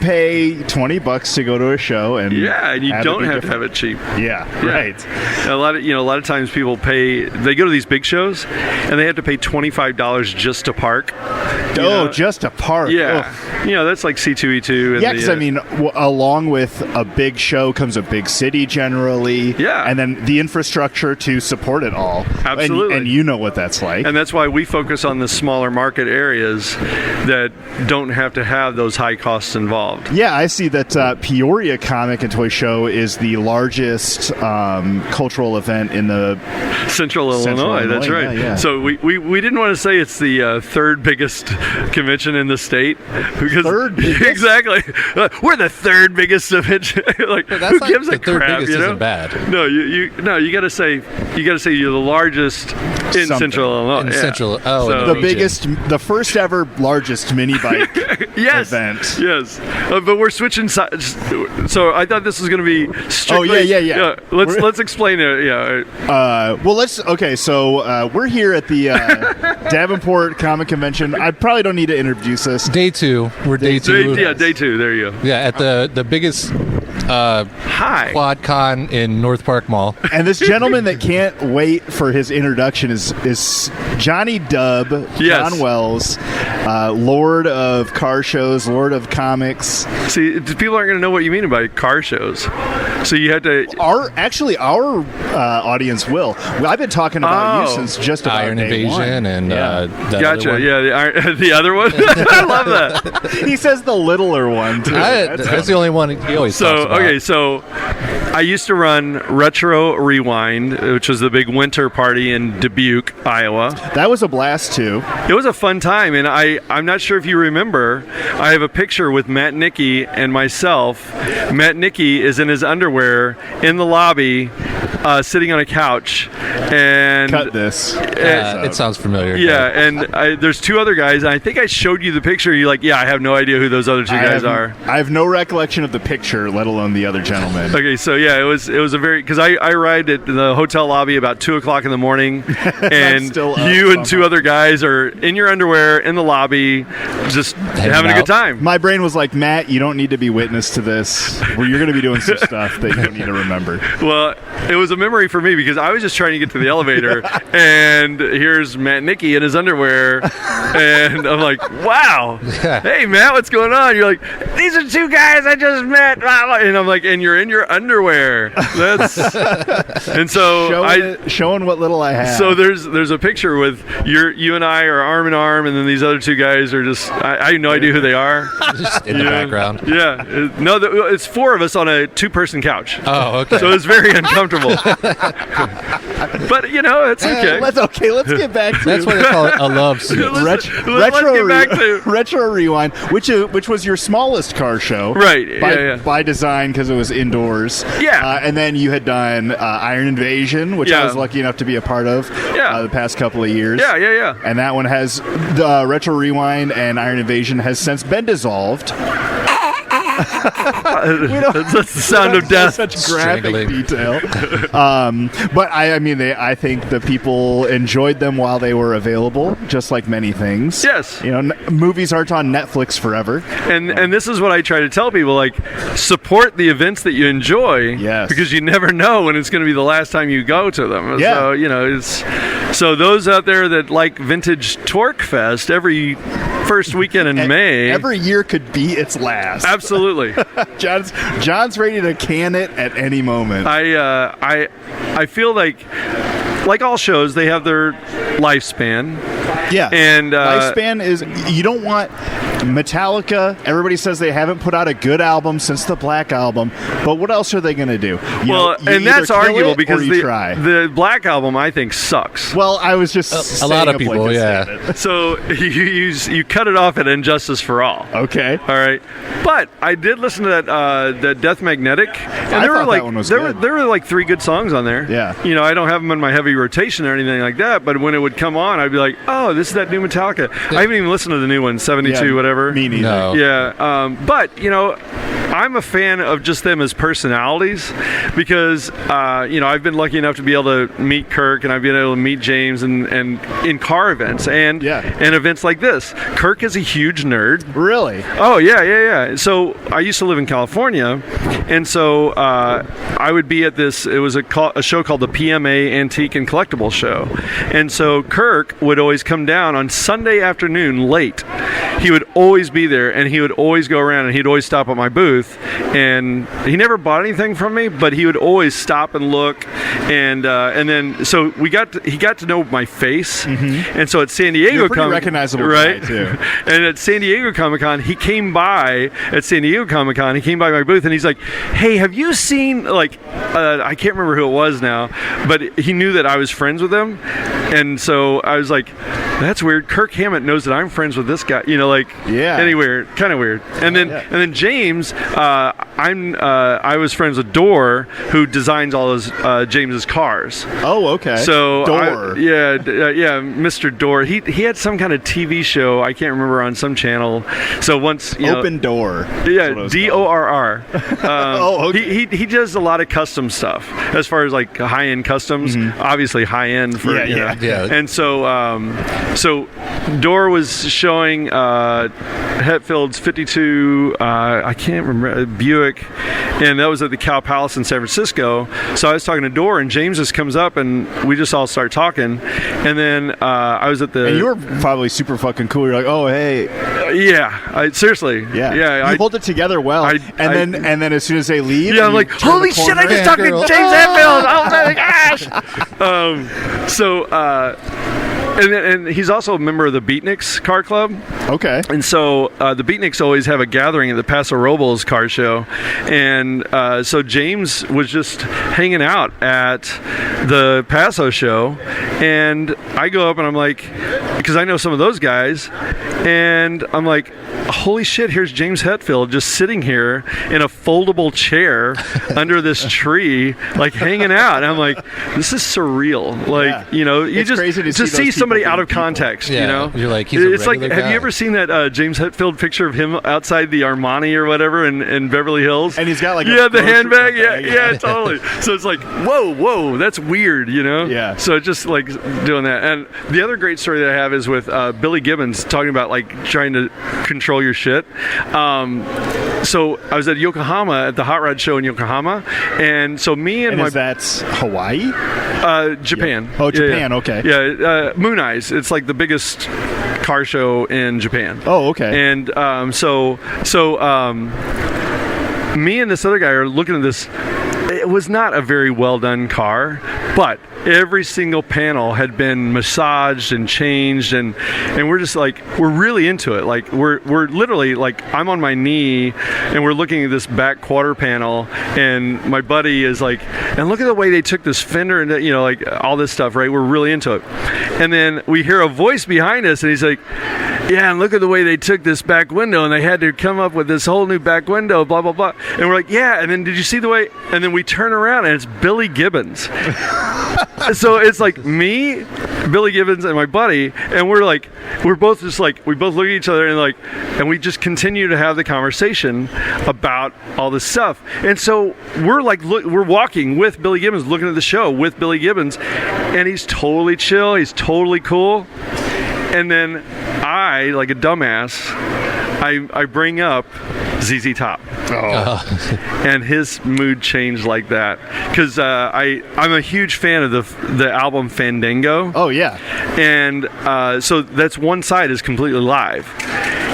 pay $20 to go to a show, and you don't have to have it cheap. Yeah, right. A lot of times people pay. They go to these big shows, and they have to pay $25 just to park. Just to park. Yeah, Ugh. That's like C2E2. Yeah, because I mean, along with a big show comes a big city generally. Yeah, and then the infrastructure to support it all. Absolutely, and you know what that's like. And that's why we focus on the smaller market areas that don't have to have those high costs involved. Yeah, I see that Peoria Comic and Toy Show is the largest cultural event in the Central Illinois. That's right. Yeah. So we didn't want to say it's the third biggest convention in the state because third biggest? Exactly. We're the third biggest event. Like who gives a third crap? biggest isn't bad. No, you got to say you're the largest in Central Illinois. In Central. The first ever largest mini bike event. Yes. But we're switching sides. So I thought this was going to be strictly. Yeah. Let's explain it. Yeah. So we're here at the Davenport Comic Convention. I probably don't need to introduce us. Day two. We're day two. Day two. There you go. Yeah, at the biggest quad con in North Park Mall. And this gentleman that can't wait for his introduction is Johnny Dubb, John Wells, Lord of car shows, Lord of comics. See, people aren't going to know what you mean by car shows. So you had to. Our audience will. I've been talking about you since just about Iron day Invasion one. and gotcha. The other one. I love that. He says the littler one too. That's the only one he always talks about. Okay, so I used to run Retro Rewind, which was the big winter party in Dubuque, Iowa. That was a blast too. It was a fun time, and I'm not sure if you remember, I have a picture with Matt Nicky and myself. Matt Nicky is in his underwear in the lobby, sitting on a couch. And cut this. It sounds familiar. Yeah, and there's two other guys. And I think I showed you the picture. You're like, yeah, I have no idea who those other two guys are. I have no recollection of the picture, let alone the other gentleman. Okay, so yeah, it was a very because I arrived at the hotel lobby about 2:00 in the morning, and you and two other guys are in your underwear in the lobby, just having a good time. My brain was like, Matt, you don't need to be witness to this. Where you're going to be doing some stuff that you don't need to remember. Well, it was a memory for me because I was just trying to get to the elevator, and here's Matt Nicky in his underwear, and I'm like, wow, hey Matt, what's going on? You're like, these are two guys I just met, and I'm like, and you're in your underwear. That's and so showing what little I have. So there's a picture with you and I are arm in arm, and then these other two guys are just I have no idea who they are. Just in the background. Yeah, no, it's four of us on a two-person couch. Oh, okay. So it's very uncomfortable. But it's okay. Let's get back to That's what they call a love seat. Let's get back to Retro Rewind, which was your smallest car show, right? By design, because it was indoors. Yeah. And then you had done Iron Invasion, which I was lucky enough to be a part of. The past couple of years. Yeah. And that one has the Retro Rewind and Iron Invasion has since been dissolved. That's the sound of death. Such graphic detail. But I think the people enjoyed them while they were available, just like many things. Yes. Movies aren't on Netflix forever. And this is what I try to tell people: like, support the events that you enjoy. Yes. Because you never know when it's going to be the last time you go to them. Yeah. So those out there that like Vintage Torque Fest every first weekend in May. Every year could be its last. Absolutely. John's ready to can it at any moment. I feel like all shows, they have their lifespan. Yeah. And lifespan is, you don't want Metallica. Everybody says they haven't put out a good album since the Black Album, but what else are they going to do? And that's arguable because the the Black Album, I think, sucks. Well, I was just a lot of people, So you cut it off at Injustice for All. Okay. All right. But I did listen to that Death Magnetic, and there were like 3 good songs on there. Yeah. I don't have them in my heavy rotation or anything like that, but when it would come on, I'd be like, oh, this is that new Metallica. I haven't even listened to the new one, 72, whatever. Me neither. No. Yeah. But I'm a fan of just them as personalities because I've been lucky enough to be able to meet Kirk, and I've been able to meet James and in car events and events like this. Kirk is a huge nerd. Really? Oh yeah. So I used to live in California, and so I would be at this. It was a show called the PMA Antique and Collectible Show, and so Kirk would always come down on Sunday afternoon late. He would always be there, and he would always go around, and he'd always stop at my booth, and he never bought anything from me, but he would always stop and look, and then so he got to know my face, and so at San Diego, you're pretty recognizable, right? Guy too. And at San Diego Comic-Con, he came by my booth, and he's like, "Hey, have you seen I can't remember who it was now, but he knew that I was friends with him, and so I was like, that's weird. Kirk Hammett knows that I'm friends with this guy, anywhere, kind of weird. And then James, I was friends with Dorr, who designs all his James's cars. Oh, okay. So Dorr. Mr. Dorr. He had some kind of TV show, I can't remember, on some channel. So once Open Door. Yeah, DORR. Oh, okay. He does a lot of custom stuff as far as like high-end customs. Obviously high end for And so Dorr was showing Hetfield's 52 I can't remember, Buick, and that was at the Cow Palace in San Francisco. So I was talking to Dorr, and James just comes up, and we just all start talking, and then I was at the... And you were probably super fucking cool. You're like, oh, hey. Seriously. Yeah. You hold it together well. And then as soon as they leave... I'm like, holy shit, I just talked to James Hetfield! Oh my gosh! And he's also a member of the Beatniks Car Club. Okay. And so the Beatniks always have a gathering at the Paso Robles car show. And so James was just hanging out at the Paso show. And I go up and I'm like, because I know some of those guys. And I'm like, holy shit, here's James Hetfield just sitting here in a foldable chair under this tree, like hanging out. And I'm like, this is surreal. Like, you it's just see somebody out of context, You're like, he's it's like, guy. have you ever seen that James Hetfield picture of him outside the Armani or whatever in Beverly Hills? And he's got like the handbag. Yeah, totally. So it's like, whoa, that's weird, Yeah. So just like doing that. And the other great story that I have is with Billy Gibbons talking about like trying to control your shit. So I was at Yokohama at the Hot Rod show in Yokohama, and so me and my... that's Hawaii? Japan. Yeah. Oh, Japan, okay. Yeah, Moon Eyes. It's like the biggest car show in Japan. Oh, okay. And so me and this other guy are looking at this. it was not a very well done car, but every single panel had been massaged and changed, and we're just like, we're really into it. Like we're literally like, I'm on my knee and we're looking at this back quarter panel, and my buddy is like, and look at the way they took this fender and like all this stuff, right? We're really into it. And then we hear a voice behind us, and he's like, yeah, and look at the way they took this back window, and they had to come up with this whole new back window, blah, blah, blah. And we're like, yeah, and then did you see the way? And then we turn around, and it's Billy Gibbons. So it's like me, Billy Gibbons, and my buddy, and we're both just like, we both look at each other and we just continue to have the conversation about all this stuff. And so we're like, we're walking with Billy Gibbons, looking at the show with Billy Gibbons, and he's totally chill, he's totally cool. And then I, like a dumbass, I bring up ZZ Top. And his mood changed like that. Because I'm a huge fan of the album Fandango. Oh, yeah. And so that's one side is completely live.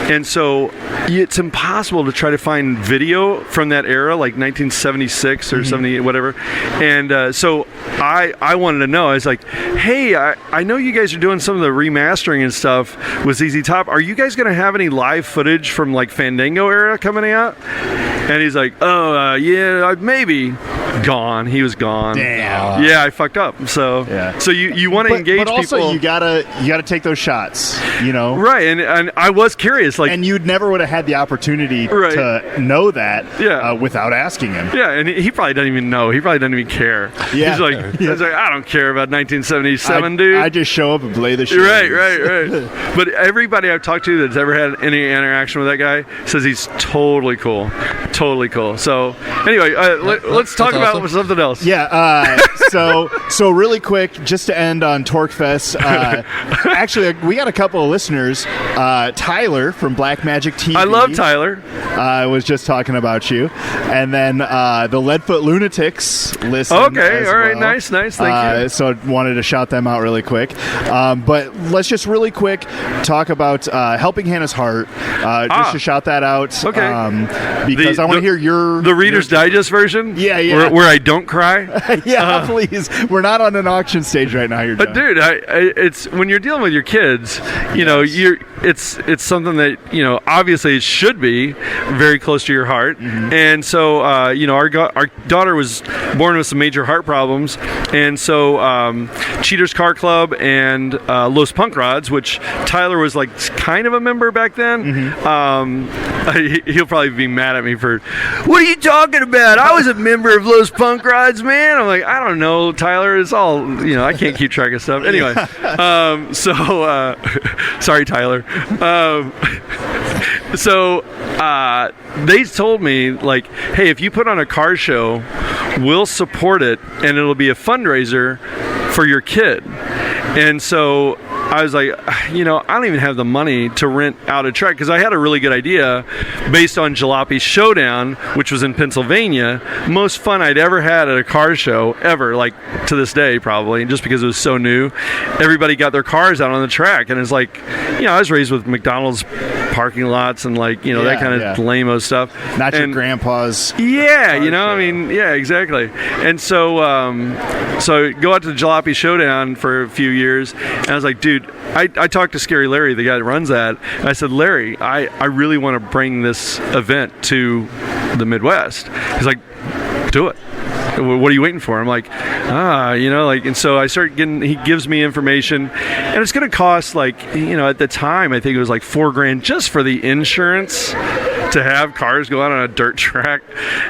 And so it's impossible to try to find video from that era, like 1976 or 78, whatever. And so I wanted to know. I was like, hey, I know you guys are doing some of the remastering and stuff with ZZ Top. Are you guys going to have any live footage from like Fandango era coming out? And he's like, oh, yeah, maybe. Gone. He was gone. Damn. Yeah, I fucked up. So yeah. So you want to engage people. But also people. you gotta take those shots, Right, and I was curious. Like, and you'd never would have had the opportunity to know that without asking him. Yeah, and he probably doesn't even know. He probably doesn't even care. Yeah. He's like, I don't care about 1977, dude. I just show up and play the show. Right. But everybody I've talked to that's ever had any interaction with that guy says he's totally cool. Totally cool. So anyway, let's talk about something else. Yeah. So really quick, just to end on TorqueFest. Actually, we got a couple of listeners. Tyler from Black Magic TV. I love Tyler. Was just talking about you, and then the Leadfoot Lunatics listen. Okay. All right. Well. Nice. Thank you. So I wanted to shout them out really quick. But let's just really quick talk about Helping Hannah's Heart. Just to shout that out. Okay. Because I want to hear the Reader's Digest version. Yeah. Where I don't cry. Yeah, please. We're not on an auction stage right now. But dude, it's when you're dealing with your kids, it's something that obviously it should be very close to your heart. And so our daughter was born with some major heart problems, and so Cheaters Car Club and Los Punk Rods, which Tyler was like kind of a member back then. He'll probably be mad at me for, what are you talking about? I was a member of Los Punk Rods, man. I'm like, I don't know, Tyler. It's all, I can't keep track of stuff. Anyway, sorry, Tyler. They told me, like, hey, if you put on a car show, we'll support it, and it'll be a fundraiser for your kid. And so I was like, I don't even have the money to rent out a truck, because I had a really good idea based on Jalopy Showdown, which was in Pennsylvania. Most fun I'd ever had at a car show, ever, like to this day probably, just because it was so new. Everybody got their cars out on the track, and it's like, I was raised with McDonald's parking lots and like, that kind of lame-o stuff. Not your grandpa's. Yeah, exactly. And so go out to the Jalopy Showdown for a few years, and I was like, dude, I talked to Scary Larry, the guy that runs that, and I said, Larry, I really want to bring this event to the Midwest. He's like, do it. What are you waiting for? I'm like, and so I start he gives me information, and it's going to cost like, at the time, I think it was like $4,000 just for the insurance to have cars go out on a dirt track.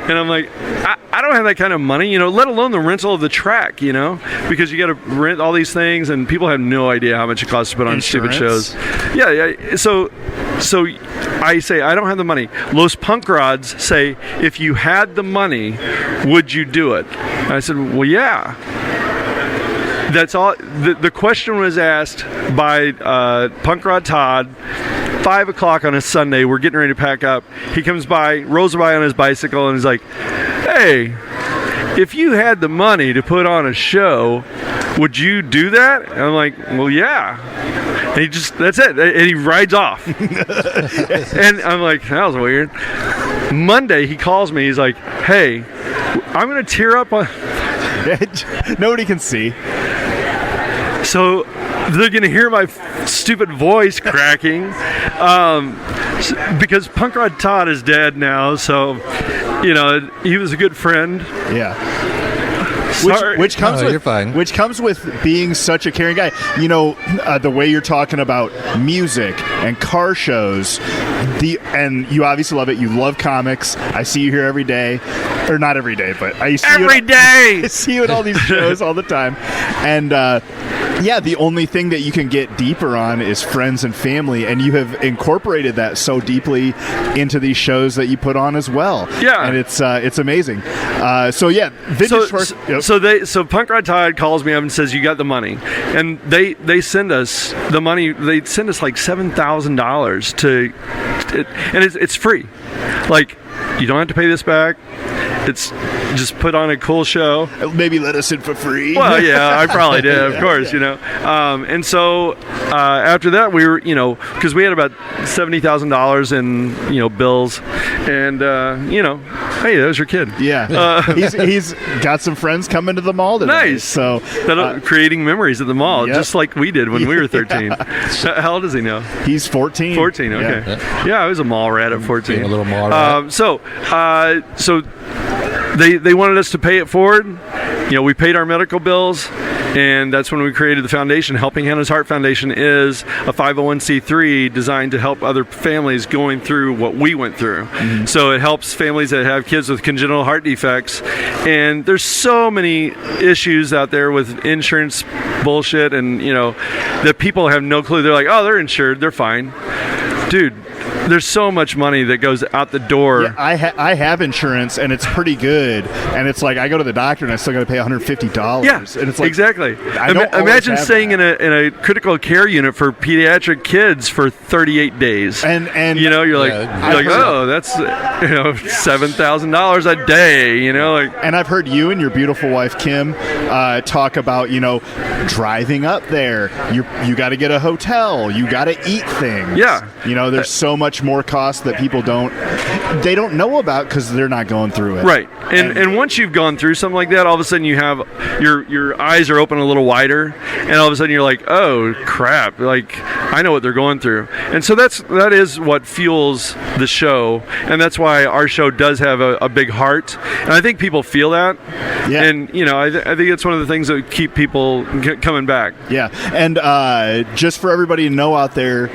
And I'm like, I don't have that kind of money, let alone the rental of the track, because you got to rent all these things, and people have no idea how much it costs to put on stupid shows. Yeah. So I say, I don't have the money. Los Punk Rods say, if you had the money, would you do it? And I said, well, yeah. That's all. The question was asked by Punk Rod Todd. 5 o'clock on a Sunday, we're getting ready to pack up. He comes by, rolls by on his bicycle, and he's like, hey, if you had the money to put on a show, would you do that? And I'm like, well, yeah. And that's it. And he rides off. And I'm like, that was weird. Monday, he calls me. He's like, "Hey, I'm going to tear up on." Nobody can see. So they're going to hear my stupid voice cracking because Punk Rod Todd is dead now. So, he was a good friend. Yeah. Sorry. Which comes No, with, you're fine. Which comes with being such a caring guy. The way you're talking about music and car shows, and you obviously love it. You love comics. I see you here every day, or not every day, but I see Every day. I see you at all these shows all the time, and the only thing that you can get deeper on is friends and family, and you have incorporated that so deeply into these shows that you put on as well. Yeah, and it's amazing. Vintage So Punk Rod Todd calls me up and says, "You got the money," and they send us the money. They send us like $7,000 to, and it's free. Like, you don't have to pay this back. It's just put on a cool show. Maybe let us in for free. Well, yeah, I probably did, of course, And so after that, we were, because we had about $70,000 in, bills, and hey, there's your kid. Yeah, he's got some friends coming to the mall today. Nice. So creating memories at the mall, yep. just like we did when we were 13. How old is he now? He's 14. 14. Okay. Yeah, I was a mall rat at 14. Being a little mall rat. So they wanted us to pay it forward. We paid our medical bills, and that's when we created the foundation. Helping Hannah's Heart Foundation is a 501c3 designed to help other families going through what we went through. Mm-hmm. So it helps families that have kids with congenital heart defects, and there's so many issues out there with insurance bullshit, and that people have no clue. They're like, oh, they're insured, they're fine. Dude, there's so much money that goes out the door. Yeah, I have insurance, and it's pretty good. And it's like I go to the doctor, and I still got to pay $150. Yeah, and it's like, exactly. I don't Imagine have staying that. in a critical care unit for pediatric kids for 38 days. And you're like, oh, that's $7,000 a day. And I've heard you and your beautiful wife Kim talk about driving up there. You got to get a hotel. You got to eat things. Yeah. There's so much more cost that people don't know about because they're not going through it. Right. And once you've gone through something like that, all of a sudden you have your eyes are open a little wider, and all of a sudden you're like, oh crap, like I know what they're going through. And so that is what fuels the show, and that's why our show does have a big heart, and I think people feel that. Yeah. And I think it's one of the things that keep people coming back. Yeah. And just for everybody to know out there,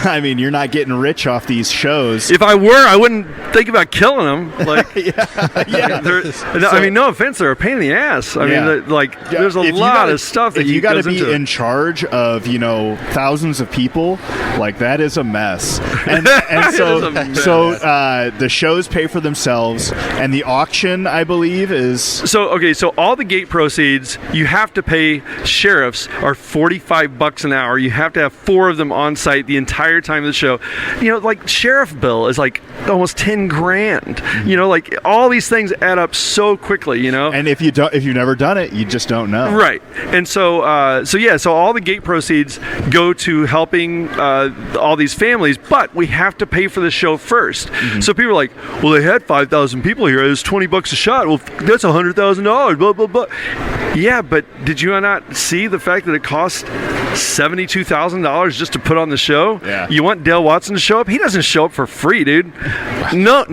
I mean, you're not getting rich off these shows. If I were, I wouldn't think about killing them. Like, yeah. I mean, no offense, they're a pain in the ass. I mean, there's a lot of stuff that you got to goes be into in charge of, thousands of people. Like, that is a mess. And so the shows pay for themselves, and the auction, I believe, is so all the gate proceeds, you have to pay sheriffs are $45 an hour. You have to have 4 of them on site the entire time of the show. Like sheriff bill is like almost $10,000. Like all these things add up so quickly. And if you've never done it, you just don't know. Right. And so all the gate proceeds go to helping all these families, but we have to pay for the show first. Mm-hmm. So people are like, well, they had 5,000 people here. It was $20 a shot. Well, that's $100,000. Blah blah blah. Yeah, but did you not see the fact that it cost $72,000 just to put on the show? Yeah. You want Dale Watson to show up? He doesn't show up for free, dude. No,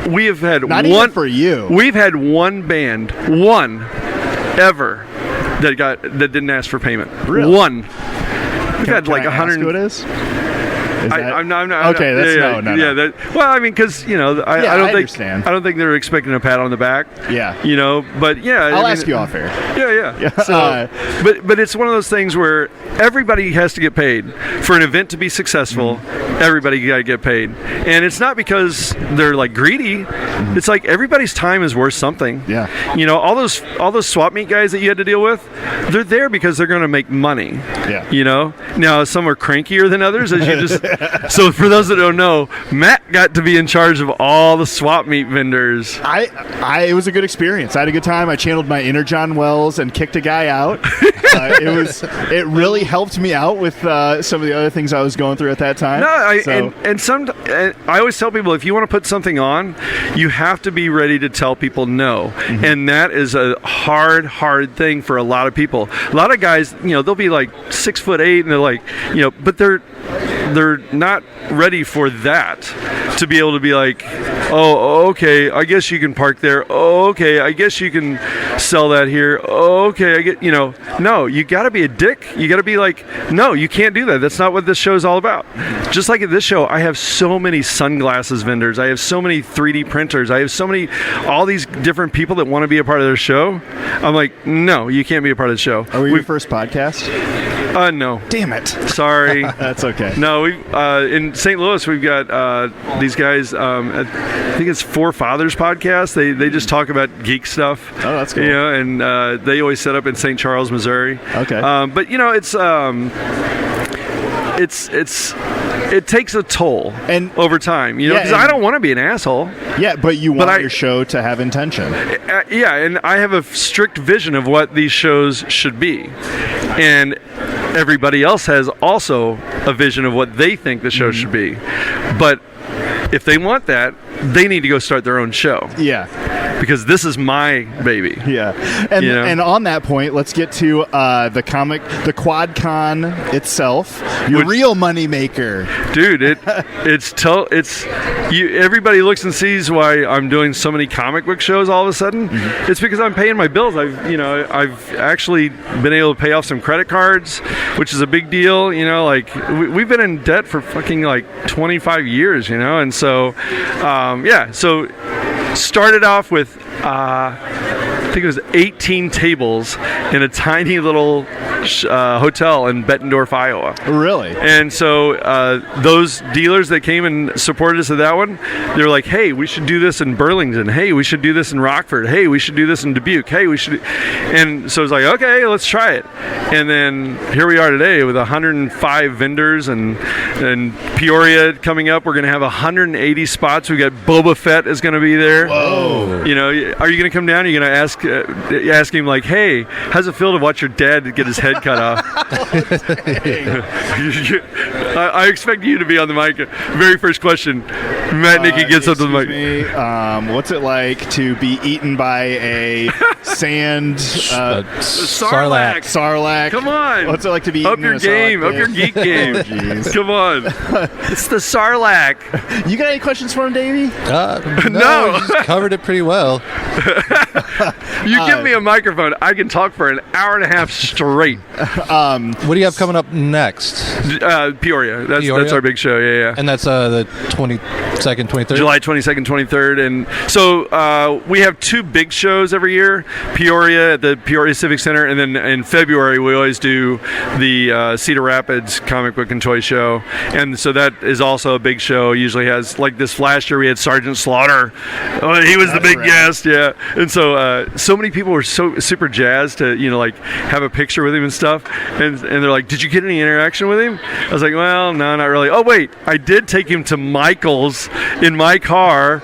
we have had not one even for you. We've had one band, one ever that didn't ask for payment. Really? One. We've had like 100. Who it is? I'm not. Okay, that's no. Yeah. Well, I mean, because I don't understand. I don't think they're expecting a pat on the back. Yeah. But yeah. I'll ask you off air. Yeah. So, but it's one of those things where everybody has to get paid for an event to be successful. Mm-hmm. Everybody got to get paid, and it's not because they're like greedy. Mm-hmm. It's like everybody's time is worth something. Yeah. All those swap meet guys that you had to deal with, they're there because they're going to make money. Yeah. You know, now some are crankier than others, as you just. So for those that don't know, Matt got to be in charge of all the swap meet vendors. It was a good experience. I had a good time. I channeled my inner John Wells and kicked a guy out. It really helped me out with some of the other things I was going through at that time. No, I always tell people, if you want to put something on, you have to be ready to tell people no. Mm-hmm. And that is a hard thing for a lot of people. A lot of guys, they'll be like 6'8", and they're like, but they're not ready for that, to be able to be like, oh, okay, I guess you can park there. Oh, okay, I guess you can sell that here. Oh, okay, I get, no, you got to be a dick. You got to be like, no, you can't do that. That's not what this show is all about. Just like at this show, I have so many sunglasses vendors. I have so many 3D printers. I have all these different people that want to be a part of their show. I'm like, no, you can't be a part of the show. Are we your first podcast? No. Damn it. Sorry. That's okay. No, we in St. Louis, we've got these guys, I think it's Four Fathers podcast. They just talk about geek stuff. Oh, that's cool. And they always set up in St. Charles, Missouri. Okay. But it takes a toll over time, because I don't want to be an asshole. Yeah, but you want your show to have intention. Yeah, and I have a strict vision of what these shows should be. And everybody else has also a vision of what they think the show should be. But if they want that, they need to go start their own show. Yeah. Because this is my baby. Yeah. And on that point, let's get to the QuadCon itself. Your real money maker. Dude, everybody looks and sees why I'm doing so many comic book shows all of a sudden. Mm-hmm. It's because I'm paying my bills. I've actually been able to pay off some credit cards, which is a big deal. We've been in debt for fucking 25 years, and so so started off with I think it was 18 tables in a tiny little hotel in Bettendorf, Iowa. Really? And so those dealers that came and supported us at that one, they were like, hey, we should do this in Burlington. Hey, we should do this in Rockford. Hey, we should do this in Dubuque. Hey, we should. And so I was like, okay, let's try it. And then here we are today with 105 vendors and Peoria coming up. We're going to have 180 spots. We got Boba Fett is going to be there. Whoa. Are you going to come down? Are you going to ask him like, hey, how's it feel to watch your dad get his head cut off? I expect you to be on the mic. Very first question. Matt Nicky gets up to the mic. What's it like to be eaten by a sand Sarlacc? Sarlacc. Come on. What's it like to be eaten up your game? Up your geek game. Come on. It's the Sarlacc. You got any questions for him, Davey? No. You just covered it pretty well. You give me a microphone, I can talk for an hour and a half straight. What do you have coming up next? Peoria. That's our big show. Yeah. And that's the 22nd, 23rd? July 22nd, 23rd. And so we have two big shows every year. Peoria at the Peoria Civic Center. And then in February, we always do the Cedar Rapids Comic Book and Toy Show. And so that is also a big show. Usually has, like this last year, we had Sergeant Slaughter. Oh, he was the big guest. Yeah. And so many people were so super jazzed to, have a picture with him and stuff. And they're like, did you get any interaction with him? I was like, well, no, not really. Oh, wait, I did take him to Michael's in my car,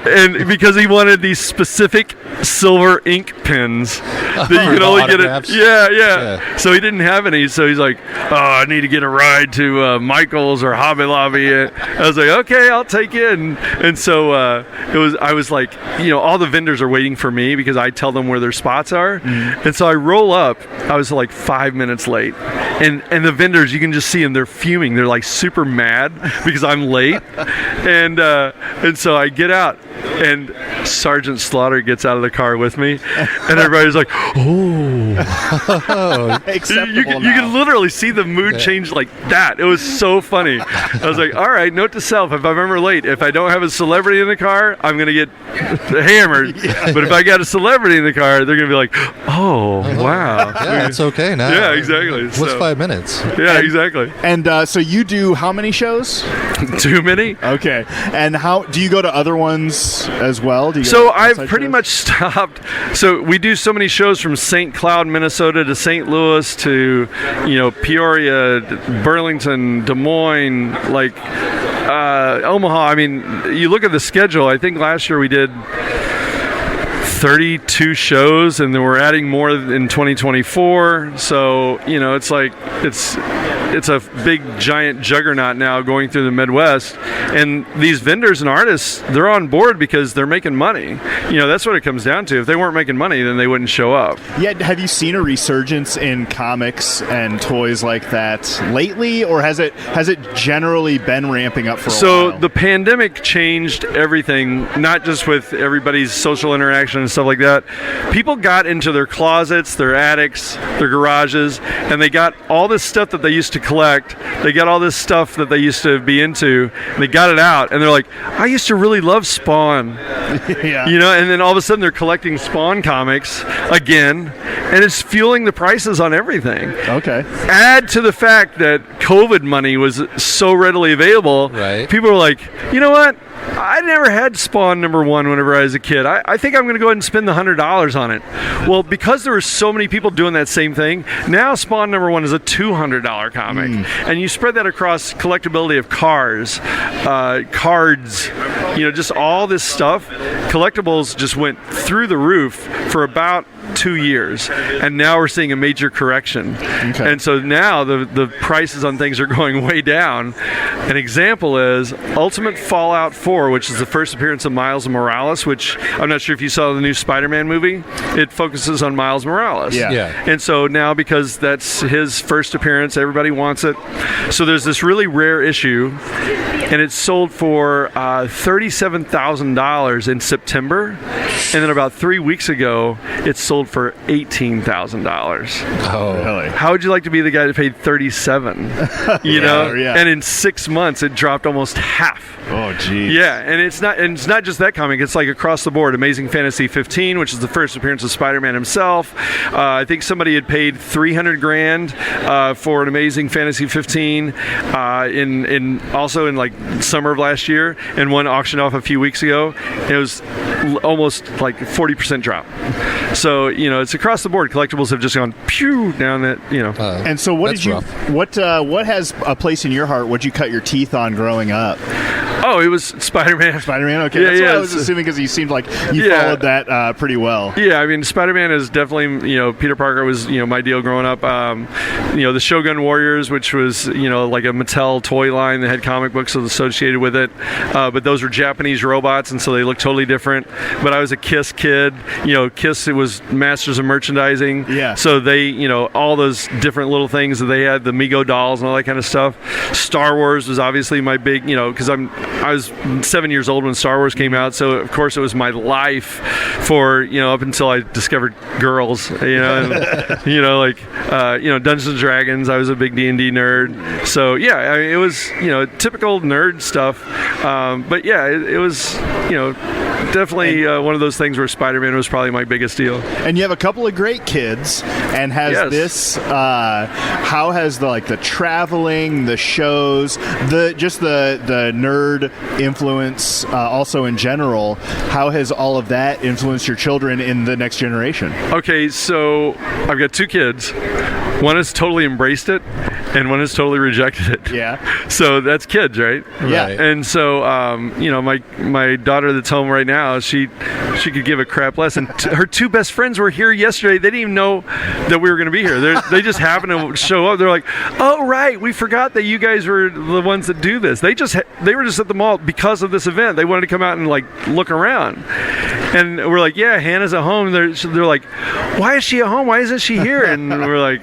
and because he wanted these specific silver ink pens that you can only get it. Yeah. So he didn't have any. So he's like, oh, I need to get a ride to Michael's or Hobby Lobby. I was like, okay, I'll take you. And so I was like, all the vendors are waiting for me because I tell them where their spots are. Mm-hmm. And so I roll up. I was like 5 minutes late. And the vendors, you can just see them, they're fuming. They're like super mad because I'm late. And so I get out, and Sergeant Slaughter gets out of the car with me, and everybody's like, oh. You can literally see the mood change like that. It was so funny. I was like, all right, note to self, if I'm ever late, if I don't have a celebrity in the car, I'm going to get hammered. But if I got a celebrity in the car, they're gonna be like, oh wow, Yeah, it's okay now. Yeah, exactly. What's 5 minutes? Yeah, exactly. And so you do how many shows? Too many. Okay. And how do you go to other ones as well? Do you So go to I've outside pretty shows? much stopped. So we do so many shows from St. Cloud, Minnesota to St. Louis to, Peoria, Burlington, Des Moines, like Omaha. I mean, you look at the schedule. I think last year we did 32 shows, and then we're adding more in 2024. So it's like it's a big giant juggernaut now going through the Midwest, and these vendors and artists, they're on board because they're making money. That's what it comes down to. If they weren't making money, then they wouldn't show up. Yeah, have you seen a resurgence in comics and toys like that lately, or has it generally been ramping up for a while? So the pandemic changed everything, not just with everybody's social interaction and stuff like that. People got into their closets, their attics, their garages, and they got all this stuff that they used to collect. They got all this stuff that they used to be into, and they got it out, and they're like, I used to really love Spawn. Yeah. And then all of a sudden they're collecting Spawn comics again, and it's fueling the prices on everything. Okay. Add to the fact that COVID money was so readily available, right. People were like, you know what? I never had Spawn #1 whenever I was a kid. I think I'm going to go ahead and spend the $100 on it. Well, because there were so many people doing that same thing, now Spawn #1 is a $200 comic. And you spread that across collectability of cars, cards, just all this stuff. Collectibles just went through the roof for about 2 years, and now we're seeing a major correction. Okay. And so now the prices on things are going way down. An example is Ultimate Fallout 4, which is the first appearance of Miles Morales, which I'm not sure if you saw the new Spider-Man movie. It focuses on Miles Morales. Yeah. And so now, because that's his first appearance, everybody wants it. So there's this really rare issue, and it's sold for $37,000 in September, and then about 3 weeks ago, it's sold for $18,000. Oh, really? How would you like to be the guy that paid $37? Yeah. And in 6 months, it dropped almost half. Oh, geez. Yeah, and it's not just that comic. It's like across the board. Amazing Fantasy 15, which is the first appearance of Spider-Man himself. I think somebody had paid $300,000 for an Amazing Fantasy 15 in like summer of last year, and one auctioned off a few weeks ago. It was almost like 40% drop. So it's across the board. Collectibles have just gone pew down that. And so, what has a place in your heart? What'd you cut your teeth on growing up? Oh, it was Spider-Man. Spider-Man. Okay, that's what I was assuming, because you seemed like you followed that pretty well. Yeah, I mean, Spider-Man is definitely, Peter Parker was, my deal growing up. The Shogun Warriors, which was, like a Mattel toy line that had comic books associated with it. But those were Japanese robots, and so they looked totally different. But I was a Kiss kid. Kiss, it was Masters of Merchandising. Yeah. So they, all those different little things that they had, the Mego dolls and all that kind of stuff. Star Wars was obviously my big, because I was 7 years old when Star Wars came out, so of course it was my life for up until I discovered girls, and, Dungeons and Dragons. I was a big D&D nerd, so yeah, I mean, it was typical nerd stuff, but yeah, it was definitely one of those things where Spider-Man was probably my biggest deal. And you have a couple of great kids, and has this? How has the traveling, the shows, the nerd influence, also in general? How has all of that influenced your children in the next generation? Okay, so I've got two kids. One has totally embraced it, and one has totally rejected it. Yeah. So that's kids, right? Yeah. And so, my daughter that's home right now, she could give a crap less. And her two best friends were here yesterday. They didn't even know that we were going to be here. They just happened to show up. They're like, "Oh, right, we forgot that you guys were the ones that do this." They were just at the mall because of this event. They wanted to come out and look around. And we're like, yeah, Hannah's at home. They're like, why is she at home? Why isn't she here? And we're like,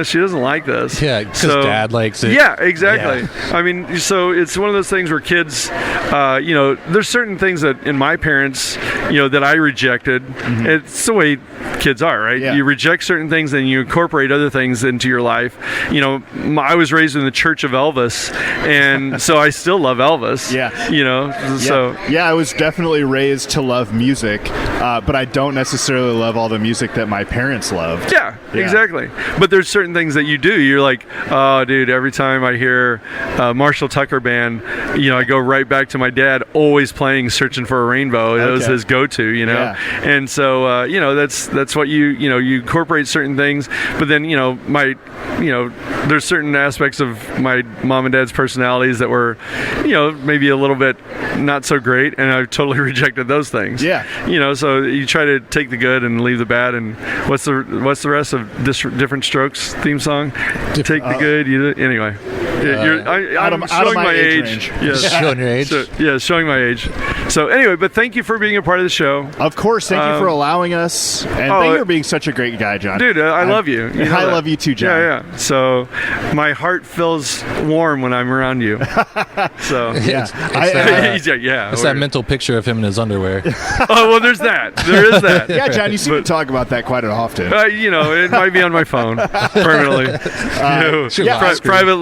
she doesn't like this. Yeah, because Dad likes it. Yeah, exactly. Yeah. I mean, so it's one of those things where kids, there's certain things that in my parents, that I rejected. Mm-hmm. It's the way kids are, right? Yeah. You reject certain things, then you incorporate other things into your life. I was raised in the Church of Elvis, and so I still love Elvis. Yeah. So. Yeah, I was definitely raised to love music, but I don't necessarily love all the music that my parents loved. Yeah, exactly. But there's certain things that you do. You're like, oh, dude, every time I hear Marshall Tucker Band, I go right back to my dad always playing Searching for a Rainbow. That was his go-to, Yeah. And so, that's what you incorporate certain things. But then, there's certain aspects of my mom and dad's personalities that were, maybe a little bit not so great, and I've totally rejected those things. Yeah. So you try to take the good and leave the bad. And what's the rest of Different Strokes theme song? Take the good. Anyway. I'm showing my age. Yes. Showing your age? Showing my age. So anyway, but thank you for being a part of the show. Of course. Thank you for allowing us. And thank you for being such a great guy, John. Dude, I love you. I love you too, John. Yeah. So my heart feels warm when I'm around you. So it's that mental picture of him in his underwear. Oh, well, there's that. There is that. Yeah, John, you seem to talk about that quite often. It might be on my phone permanently.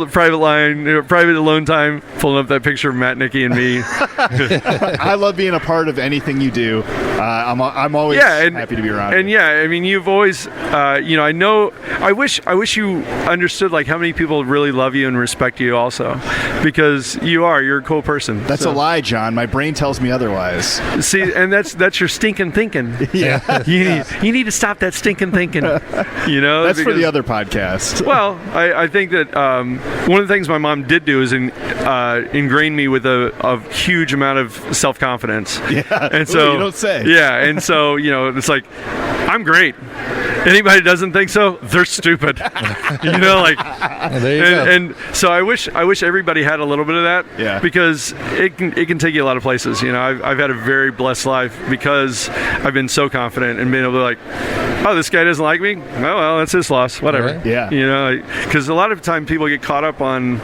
Private line, private alone time, pulling up that picture of Matt, Nikki, and me. I love being a part of anything you do. I'm always happy to be around. And you've always, I wish you understood like how many people really love you and respect you also, because you're a cool person. That's a lie, John. My brain tells me otherwise. See, and that's your stinking thinking. Yeah. You need to stop that stinking thinking. That's for the other podcast. Well, I think that one of the things my mom did do is ingrain me with a huge amount of self-confidence. Yeah. And so you don't say. Yeah, and so it's like, I'm great. Anybody who doesn't think so, they're stupid. There you go. And so I wish everybody had a little bit of that. Yeah. Because it can take you a lot of places. I've had a very blessed life because I've been so confident and been able to like, oh, this guy doesn't like me. Oh well, that's his loss. Whatever. Right. Yeah. Because a lot of time people get caught up on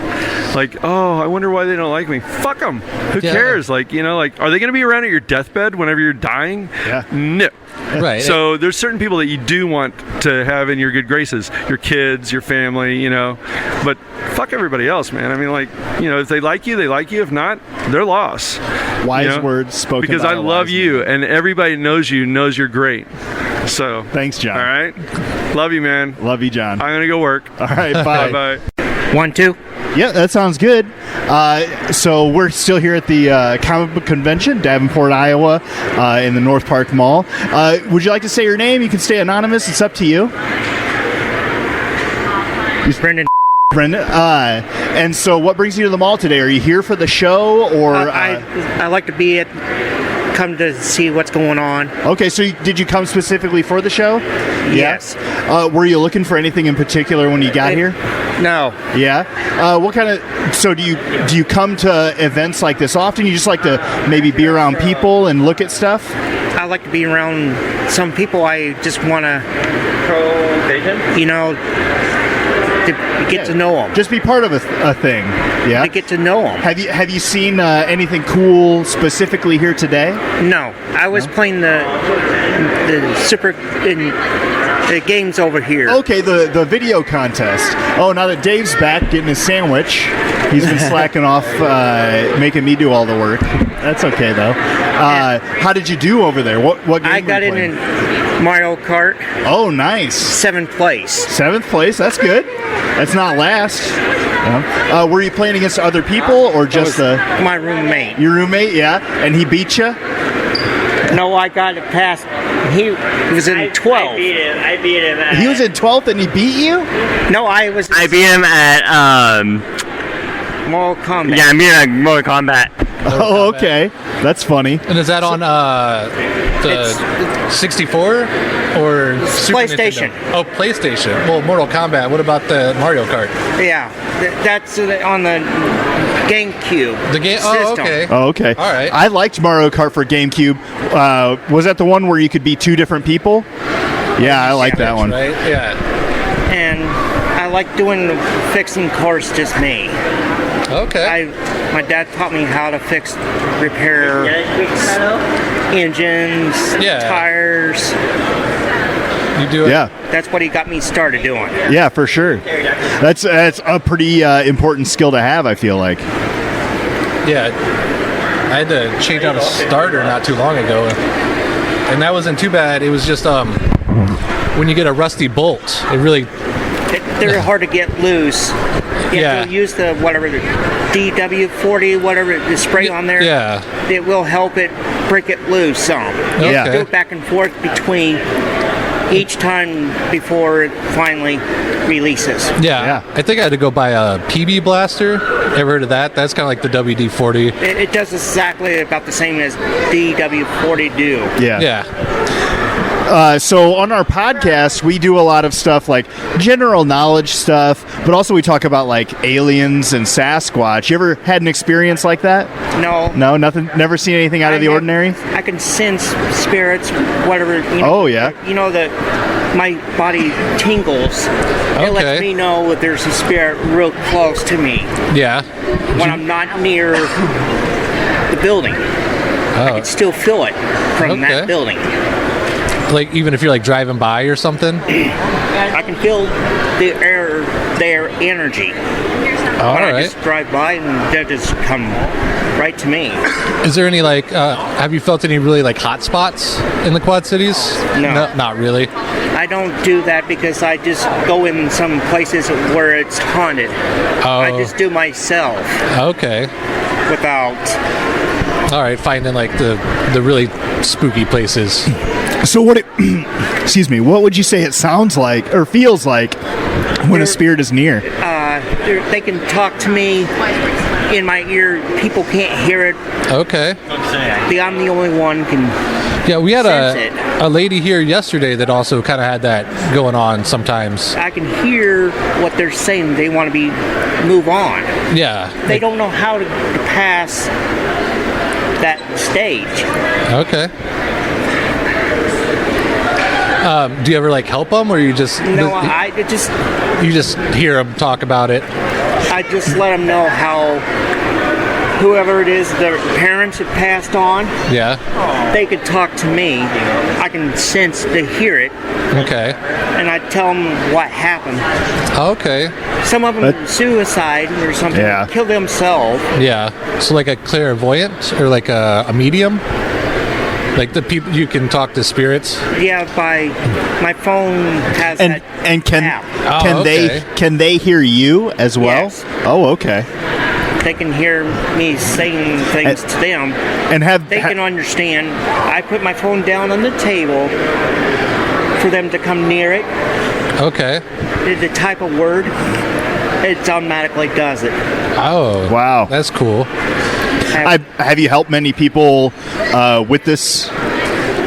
like, oh, I wonder why they don't like me. Fuck them. Who cares? Like, are they going to be around at your deathbed whenever you're dying? Yeah. No. Right. So there's certain people that you do want to have in your good graces, your kids, your family, but fuck everybody else, man. I mean, like, if they like you, they like you. If not, they're lost. Wise words spoken. Because I love you, and everybody knows you're great. So thanks, John. All right. Love you, man. Love you, John. I'm gonna go work. All right. Bye. Bye. 1, 2. Yeah, that sounds good. So we're still here at the comic book convention, Davenport, Iowa, in the North Park Mall. Would you like to say your name? You can stay anonymous. It's up to you. It's Brendan. And so what brings you to the mall today? Are you here for the show, or I like to come to see what's going on. Okay, so did you come specifically for the show? Yes. Were you looking for anything in particular when you got here? No. Yeah. What kind of? So do you come to events like this often? You just like to maybe be around people and look at stuff? I like to be around some people. I just want to, to get to know them. Just be part of a thing. Yeah. To get to know them. Have you seen anything cool specifically here today? No. I was playing the super the games over here. Okay, the video contest. Oh, now that Dave's back getting his sandwich, he's been slacking off, making me do all the work. That's okay though. How did you do over there? What game? I got in Mario Kart. Oh, nice. 7th place. 7th place. That's good. That's not last. Were you playing against other people or just my roommate? Your roommate, yeah, and he beat you? No, I got it past. He was in 12th. I beat him. He was in 12th and he beat you? No, I beat him at Mortal Kombat. Yeah, I beat him at Mortal Kombat. Oh, okay. That's funny. And is that on the 64 or Super PlayStation? Nintendo? Oh, PlayStation. Well, Mortal Kombat. What about the Mario Kart? Yeah, that's on the GameCube. The game. Oh, system. okay. Oh, okay. All right. I liked Mario Kart for GameCube. Was that the one where you could be two different people? Yeah, I like that one. Right? Yeah. And I like fixing cars just me. Okay. My dad taught me how to repair engines, tires. You do it? Yeah. That's what he got me started doing. Yeah, for sure. That's a pretty important skill to have, I feel like. Yeah. I had to change out a starter not too long ago. And that wasn't too bad. It was just when you get a rusty bolt, it really... They're hard to get loose. You have to use the DW40, whatever, the spray on there. Yeah. It will help it break it loose some. You have to do it back and forth between each time before it finally releases. Yeah. I think I had to go buy a PB blaster. Ever heard of that? That's kind of like the WD-40. It does exactly about the same as DW40 do. Yeah. So on our podcast, we do a lot of stuff like general knowledge stuff, but also we talk about like aliens and Sasquatch. You ever had an experience like that? No. No, nothing. Never seen anything out of the ordinary. I can sense spirits, whatever. Oh yeah. You know that my body tingles. It lets me know that there's a spirit real close to me. Yeah. When I'm not near the building, I can still feel it from that building. Like even if you're like driving by or something? I can feel their energy. I just drive by and they just come right to me. Is there any like, have you felt any really like hot spots in the Quad Cities? No, not really. I don't do that because I just go in some places where it's haunted. I just do myself. Okay. Without. All right, finding like the really spooky places. So what would you say it sounds like or feels like when a spirit is near? They can talk to me in my ear. People can't hear it. Okay. I'm the only one can. Yeah, we had sense a lady here yesterday that also kind of had that going on sometimes. I can hear what they're saying. They want to move on. Yeah. They don't know how to pass that stage. Okay. Do you ever like help them, or you just no? You just hear them talk about it. I just let them know how whoever it is, their parents have passed on. Yeah. They could talk to me. I can sense to hear it. Okay. And I tell them what happened. Okay. Some of them suicide or something. Yeah. Kill themselves. Yeah. So like a clairvoyant or like a medium. Like the people you can talk to spirits. Yeah, by my phone has and can app. Can they hear you as well? Yes. Oh, okay. They can hear me saying things to them, and they can understand. I put my phone down on the table for them to come near it. Okay. The type of word, it automatically does it. Oh, wow, that's cool. Have you helped many people with this?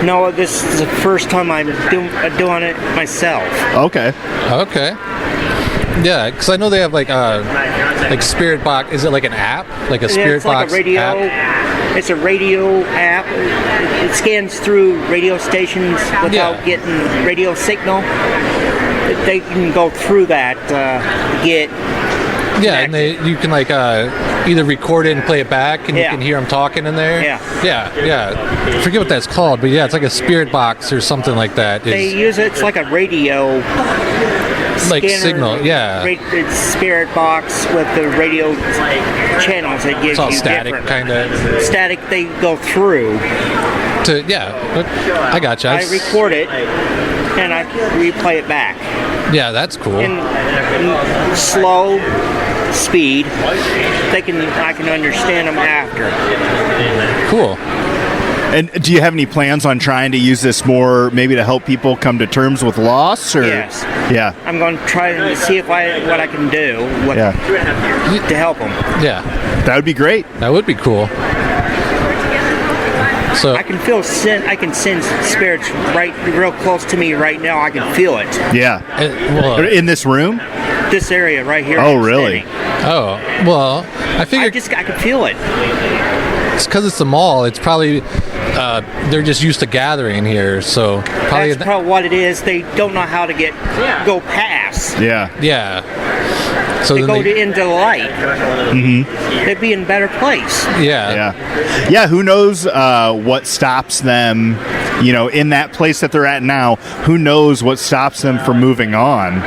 No, this is the first time I'm doing it myself. Okay. Okay. Yeah, because I know they have like Spirit Box. Is it like an app? Like a Spirit it's like Box a radio app? It's a radio app. It scans through radio stations without getting radio signal. They can go through that get. Yeah, and you can like either record it and play it back, and you can hear them talking in there. Yeah. I forget what that's called, but yeah, it's like a Spirit Box or something like that. They use it. It's like a radio. Like scanner, signal, yeah. It's Spirit Box with the radio channels that gives it's all you static, kind of. Static. They go through. I gotcha. I record it and I replay it back. Yeah, that's cool. In slow speed, I can understand them after. Cool. And do you have any plans on trying to use this more, maybe to help people come to terms with loss? Or? Yes. Yeah. I'm going to try to see what I can do to help them. Yeah. That would be great. That would be cool. So I can feel I can sense spirits real close to me right now. I can feel it. Yeah. In this room? this area right here. Oh, really? Oh, well, I figured I could feel it. it's because it's the mall. It's probably they're just used to gathering here, so probably That's probably what it is. They don't know how to go past. Yeah. Yeah. So They then go into the light. Mm-hmm. They'd be in a better place. Yeah. Who knows what stops them, in that place that they're at now? Who knows what stops them from moving on?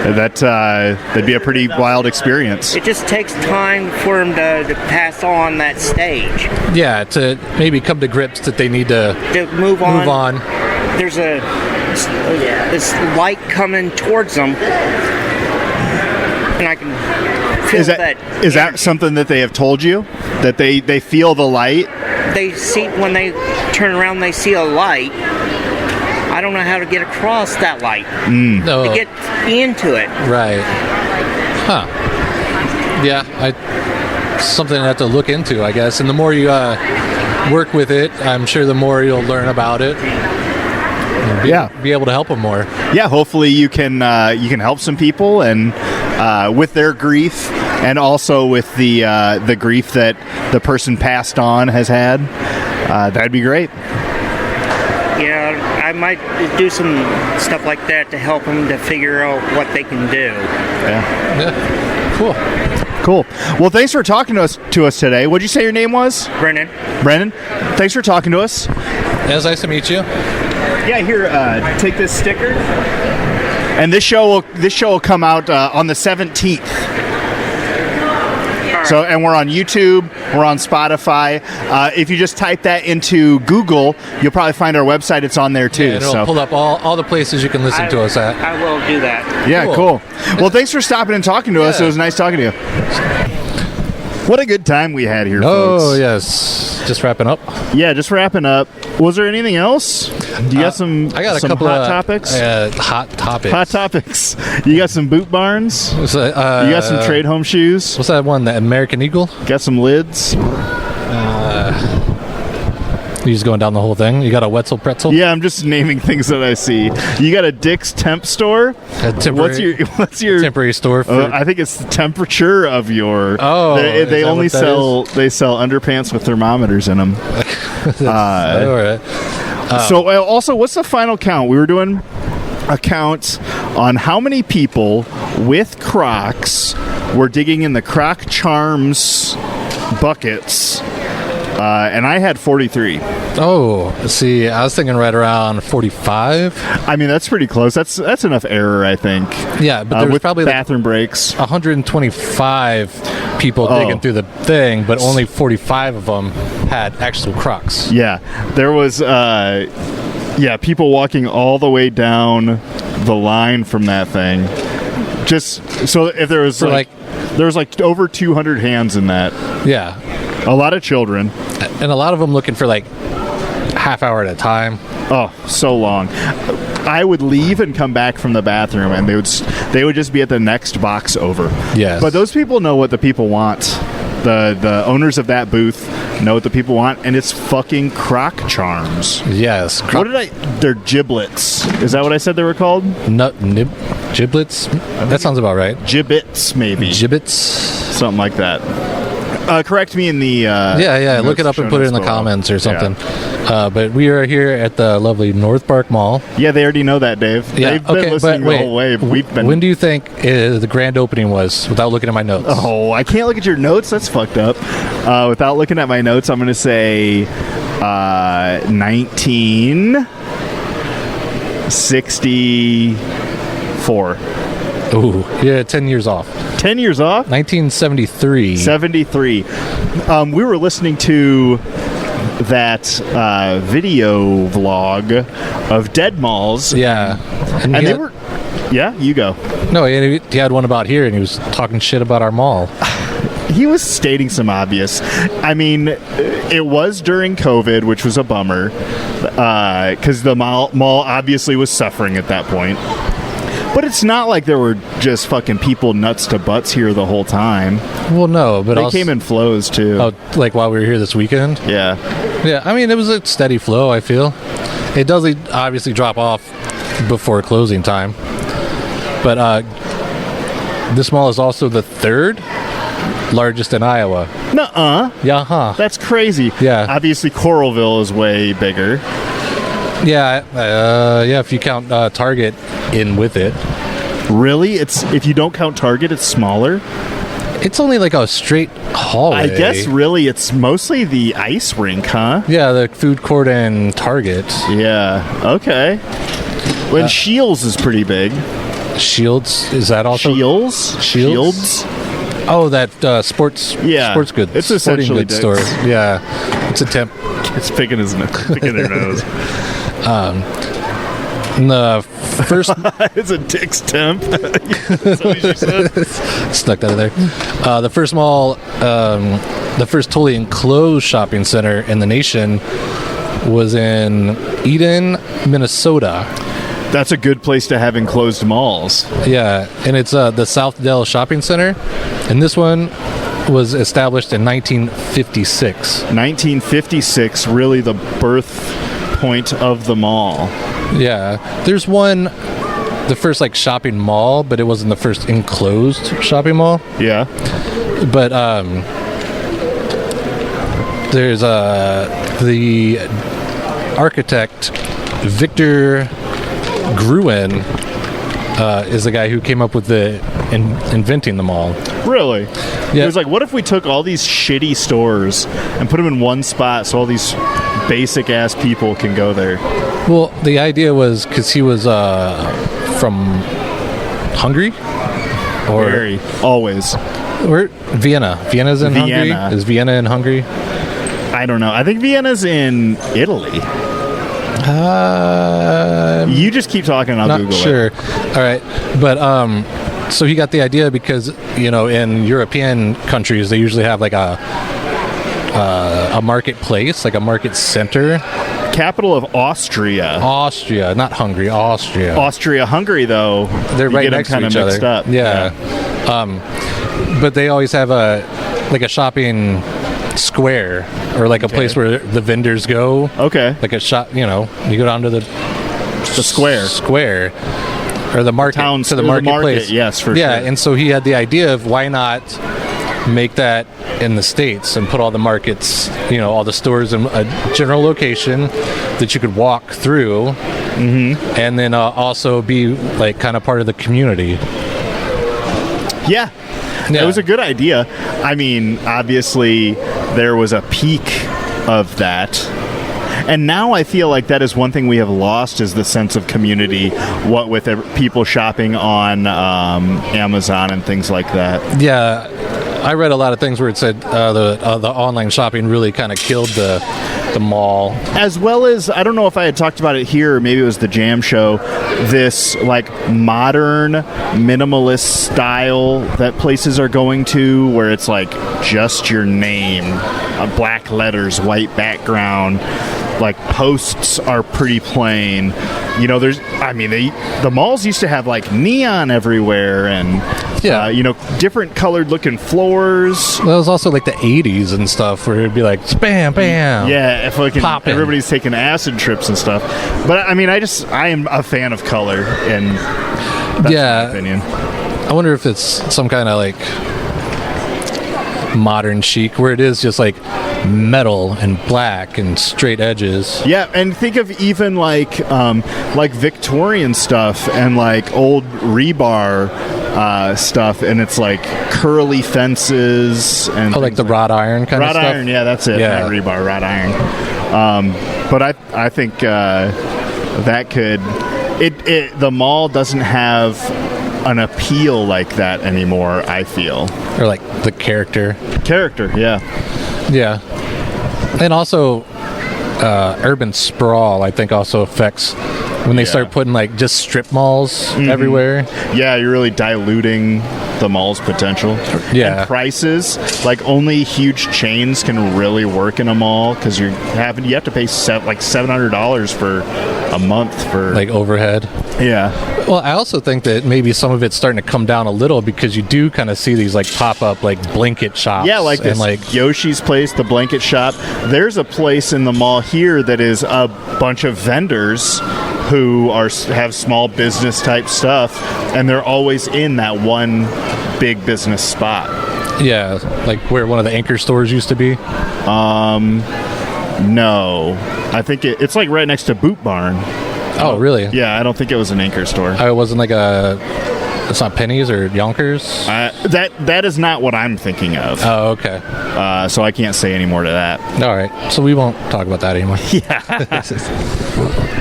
That'd be a pretty wild experience. It just takes time for them to pass on that stage. Yeah, to maybe come to grips that they need to move on. Move on. There's this light coming towards them, and I can feel Is that something that they have told you? That they feel the light? They see when they turn around, they see a light. I don't know how to get across that light. No. To get into it. Right. Huh. Yeah, something I have to look into, I guess. And the more you work with it, I'm sure the more you'll learn about it. Be able to help them more. Yeah, hopefully you can help some people and with their grief, and also with the grief that the person passed on has had. That'd be great. Yeah, I might do some stuff like that to help them to figure out what they can do. Yeah. Cool. Well, thanks for talking to us today. What'd you say your name was? Brennan. Thanks for talking to us. Yeah, it's nice to meet you. Yeah, here, take this sticker. And this show will come out on the 17th. So, and we're on YouTube, we're on Spotify. If you just type that into Google, you'll probably find our website. It's on there too. Yeah, it'll pull up all the places you can listen to us at. I will do that. Yeah, cool. Well, thanks for stopping and talking to us. It was nice talking to you. What a good time we had here, folks. Oh, yes. Just wrapping up. Yeah, just wrapping up. Was there anything else? Do you got some? I got a some couple hot of topics. Hot topics. Hot topics. You got some boot barns. You got some trade home shoes. What's that one? The American Eagle. Got some lids. You just going down the whole thing? You got a Wetzel pretzel? Yeah, I'm just naming things that I see. You got a Dick's Temp store. What's your temporary store? I think it's the temperature of your. Oh, they only sell underpants with thermometers in them. All right. So also, what's the final count? We were doing a count on how many people with Crocs were digging in the Croc Charms buckets. And I had 43. Oh, see, I was thinking right around 45. I mean, that's pretty close. That's enough error, I think. Yeah, but there was with probably bathroom breaks. 125 people digging through the thing, but only 45 of them had actual Crocs. Yeah, there was people walking all the way down the line from that thing. Just so if there was there was over 200 hands in that. Yeah. A lot of children. And a lot of them looking for half hour at a time. Oh, so long. I would leave and come back from the bathroom, and they would just be at the next box over. Yes. But those people know what the people want. The owners of that booth know what the people want, and it's fucking Croc Charms. Yes. They're giblets. Is that what I said they were called? Giblets? That sounds about right. Gibbets, maybe. Gibbets? Something like that. Correct me in the look it up and put it in the comments or something. Yeah. But we are here at the lovely North Park Mall. Yeah, they already know that, Dave. Yeah, They've been listening the whole way. When do you think the grand opening was, without looking at my notes? Oh, I can't look at your notes. That's fucked up. Without looking at my notes, I'm going to say 1964. Ooh, yeah, 10 years off. 10 years off? 1973. 73. We were listening to that video vlog of dead malls. Yeah. And they were... Yeah, you go. No, he had one about here, and he was talking shit about our mall. He was stating some obvious. I mean, it was during COVID, which was a bummer, because the mall obviously was suffering at that point. But it's not like there were just fucking people nuts to butts here the whole time. Well, no, but they came in flows too. Oh, like while we were here this weekend? Yeah. Yeah, I mean, it was a steady flow, I feel. It does obviously drop off before closing time. But This mall is also the third largest in Iowa. Nuh-uh. Yeah, huh. That's crazy. Yeah. Obviously, Coralville is way bigger. Yeah, if you count Target in with it. Really? If you don't count Target, it's smaller? It's only like a straight hallway. I guess really it's mostly the ice rink, huh? Yeah, the food court and Target. Yeah, okay. When Shields is pretty big. Shields? Is that also? Shields? Oh, that sports goods. It's sporting essentially goods store. Yeah, it's a temp. It's picking their nose. The first, it's a Dick's temp. That's what you said. Snuck that in there. The first mall, the first totally enclosed shopping center in the nation was in Eden, Minnesota. That's a good place to have enclosed malls. Yeah, and it's the Southdale Shopping Center, and this one was established in 1956. 1956, really the birth point of the mall. Yeah, there's one, the first like shopping mall, but it wasn't the first enclosed shopping mall. Yeah, but there's the architect Victor Gruen is the guy who came up with inventing the mall. Really? Yeah. It was like, what if we took all these shitty stores and put them in one spot so all these basic ass people can go there? Well, the idea was because he was from Hungary, or always. Or Vienna. Vienna's in Hungary. Is Vienna in Hungary? I don't know. I think Vienna's in Italy. You just keep talking and I'll Google it. All right. But so he got the idea because, in European countries, they usually have like a marketplace, like a market center. Capital of Austria. Austria, not Hungary, Austria. Hungary, though, they're right next to each other. Up. Yeah. But they always have a shopping square, or like a place where the vendors go. Okay. Like a shop, you go down to the square or the market, to the marketplace. Yes, for sure. Yeah, and so he had the idea of why not make that in the States and put all the markets, all the stores in a general location that you could walk through, and then also be like kind of part of the community. Yeah. It was a good idea. I mean, obviously, there was a peak of that. And now I feel like that is one thing we have lost, is the sense of community, what with people shopping on Amazon and things like that. Yeah, I read a lot of things where it said the online shopping really kind of killed the mall. As well as, I don't know if I had talked about it here, or maybe it was the Jam Show, this like modern minimalist style that places are going to, where it's like just your name, black letters, white background, like posts are pretty plain. The malls used to have like neon everywhere and different colored looking floors. Well, it was also like the 80s and stuff where it'd be like bam, bam. Yeah, if everybody's taking acid trips and stuff. But I mean, I am a fan of color, and that's my opinion. I wonder if it's some kind of like modern chic where it is just like metal and black and straight edges. Yeah, and think of even like Victorian stuff and like old rebar stuff, and it's like curly fences and like the wrought iron kind of stuff. Wrought iron, yeah, that's it. Yeah. Not rebar, wrought iron. But I think that could the mall doesn't have an appeal like that anymore, I feel. Or like the character, yeah. Yeah. And also urban sprawl, I think, also affects when they start putting like just strip malls everywhere. Yeah, you're really diluting the mall's potential. Yeah. And prices, like only huge chains can really work in a mall, because you have to pay like $700 for a month for like overhead. Yeah. Well, I also think that maybe some of it's starting to come down a little, because you do kind of see these like pop-up like blanket shops. Yeah, like this, like Yoshi's place, the blanket shop. There's a place in the mall here that is a bunch of vendors who have small business type stuff, and they're always in that one big business spot. Yeah, like where one of the anchor stores used to be. No, I think it's like right next to Boot Barn. Oh, really? Yeah, I don't think it was an anchor store. It wasn't like it's not Penny's or Yonkers? That is not what I'm thinking of. Oh, okay. So I can't say any more to that. All right. So we won't talk about that anymore. Yeah.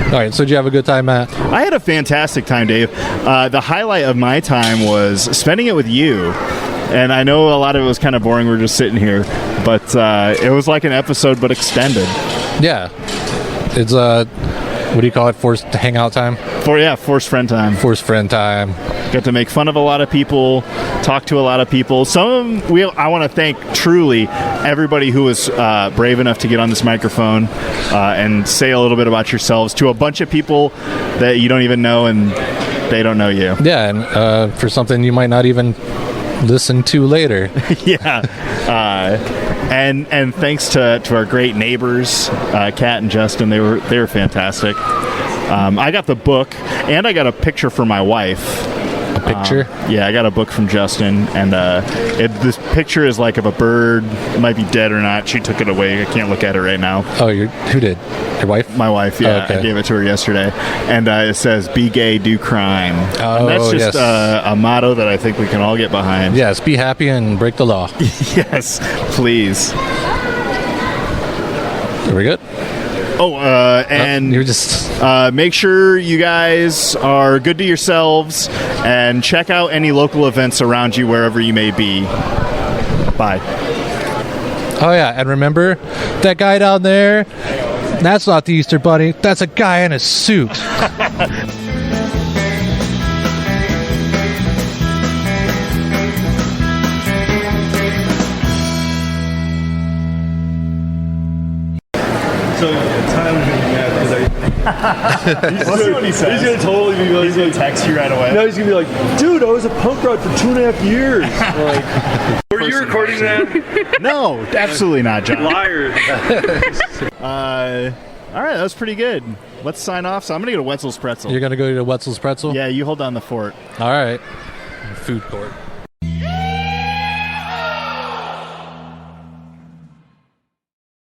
All right. So did you have a good time, Matt? I had a fantastic time, Dave. The highlight of my time was spending it with you. And I know a lot of it was kind of boring. We're just sitting here. But it was like an episode, but extended. Yeah. It's, what do you call it? Forced hangout time? Forced friend time. Forced friend time. Got to make fun of a lot of people, talk to a lot of people. Some of them, I want to thank truly everybody who was brave enough to get on this microphone and say a little bit about yourselves to a bunch of people that you don't even know and they don't know you. Yeah, and for something you might not even listen to later. Yeah. And thanks to our great neighbors, Kat and Justin. They were fantastic. I got the book, and I got a picture for my wife. A picture? Yeah, I got a book from Justin, and this picture is like of a bird. It might be dead or not. She took it away. I can't look at it right now. Oh, who did? Your wife? My wife, yeah. Oh, okay. I gave it to her yesterday. And it says, "Be gay, do crime." Oh, and that's just yes. A motto that I think we can all get behind. Yes, be happy and break the law. Yes, please. Are we good? Oh, and you're just make sure you guys are good to yourselves and check out any local events around you wherever you may be. Bye. Oh, yeah, and remember that guy down there? That's not the Easter Bunny. That's a guy in a suit. So Tyler's gonna be mad because Let's see what he says. He's gonna totally be like, he's gonna text you right away. No, he's gonna be like, dude, I was a punk rock for 2.5 years. Like, were you recording that? No, absolutely not, John. Liar. All right, that was pretty good. Let's sign off. So I'm gonna go to Wetzel's Pretzel. You're gonna go to Wetzel's Pretzel? Yeah, you hold down the fort. All right. Food court.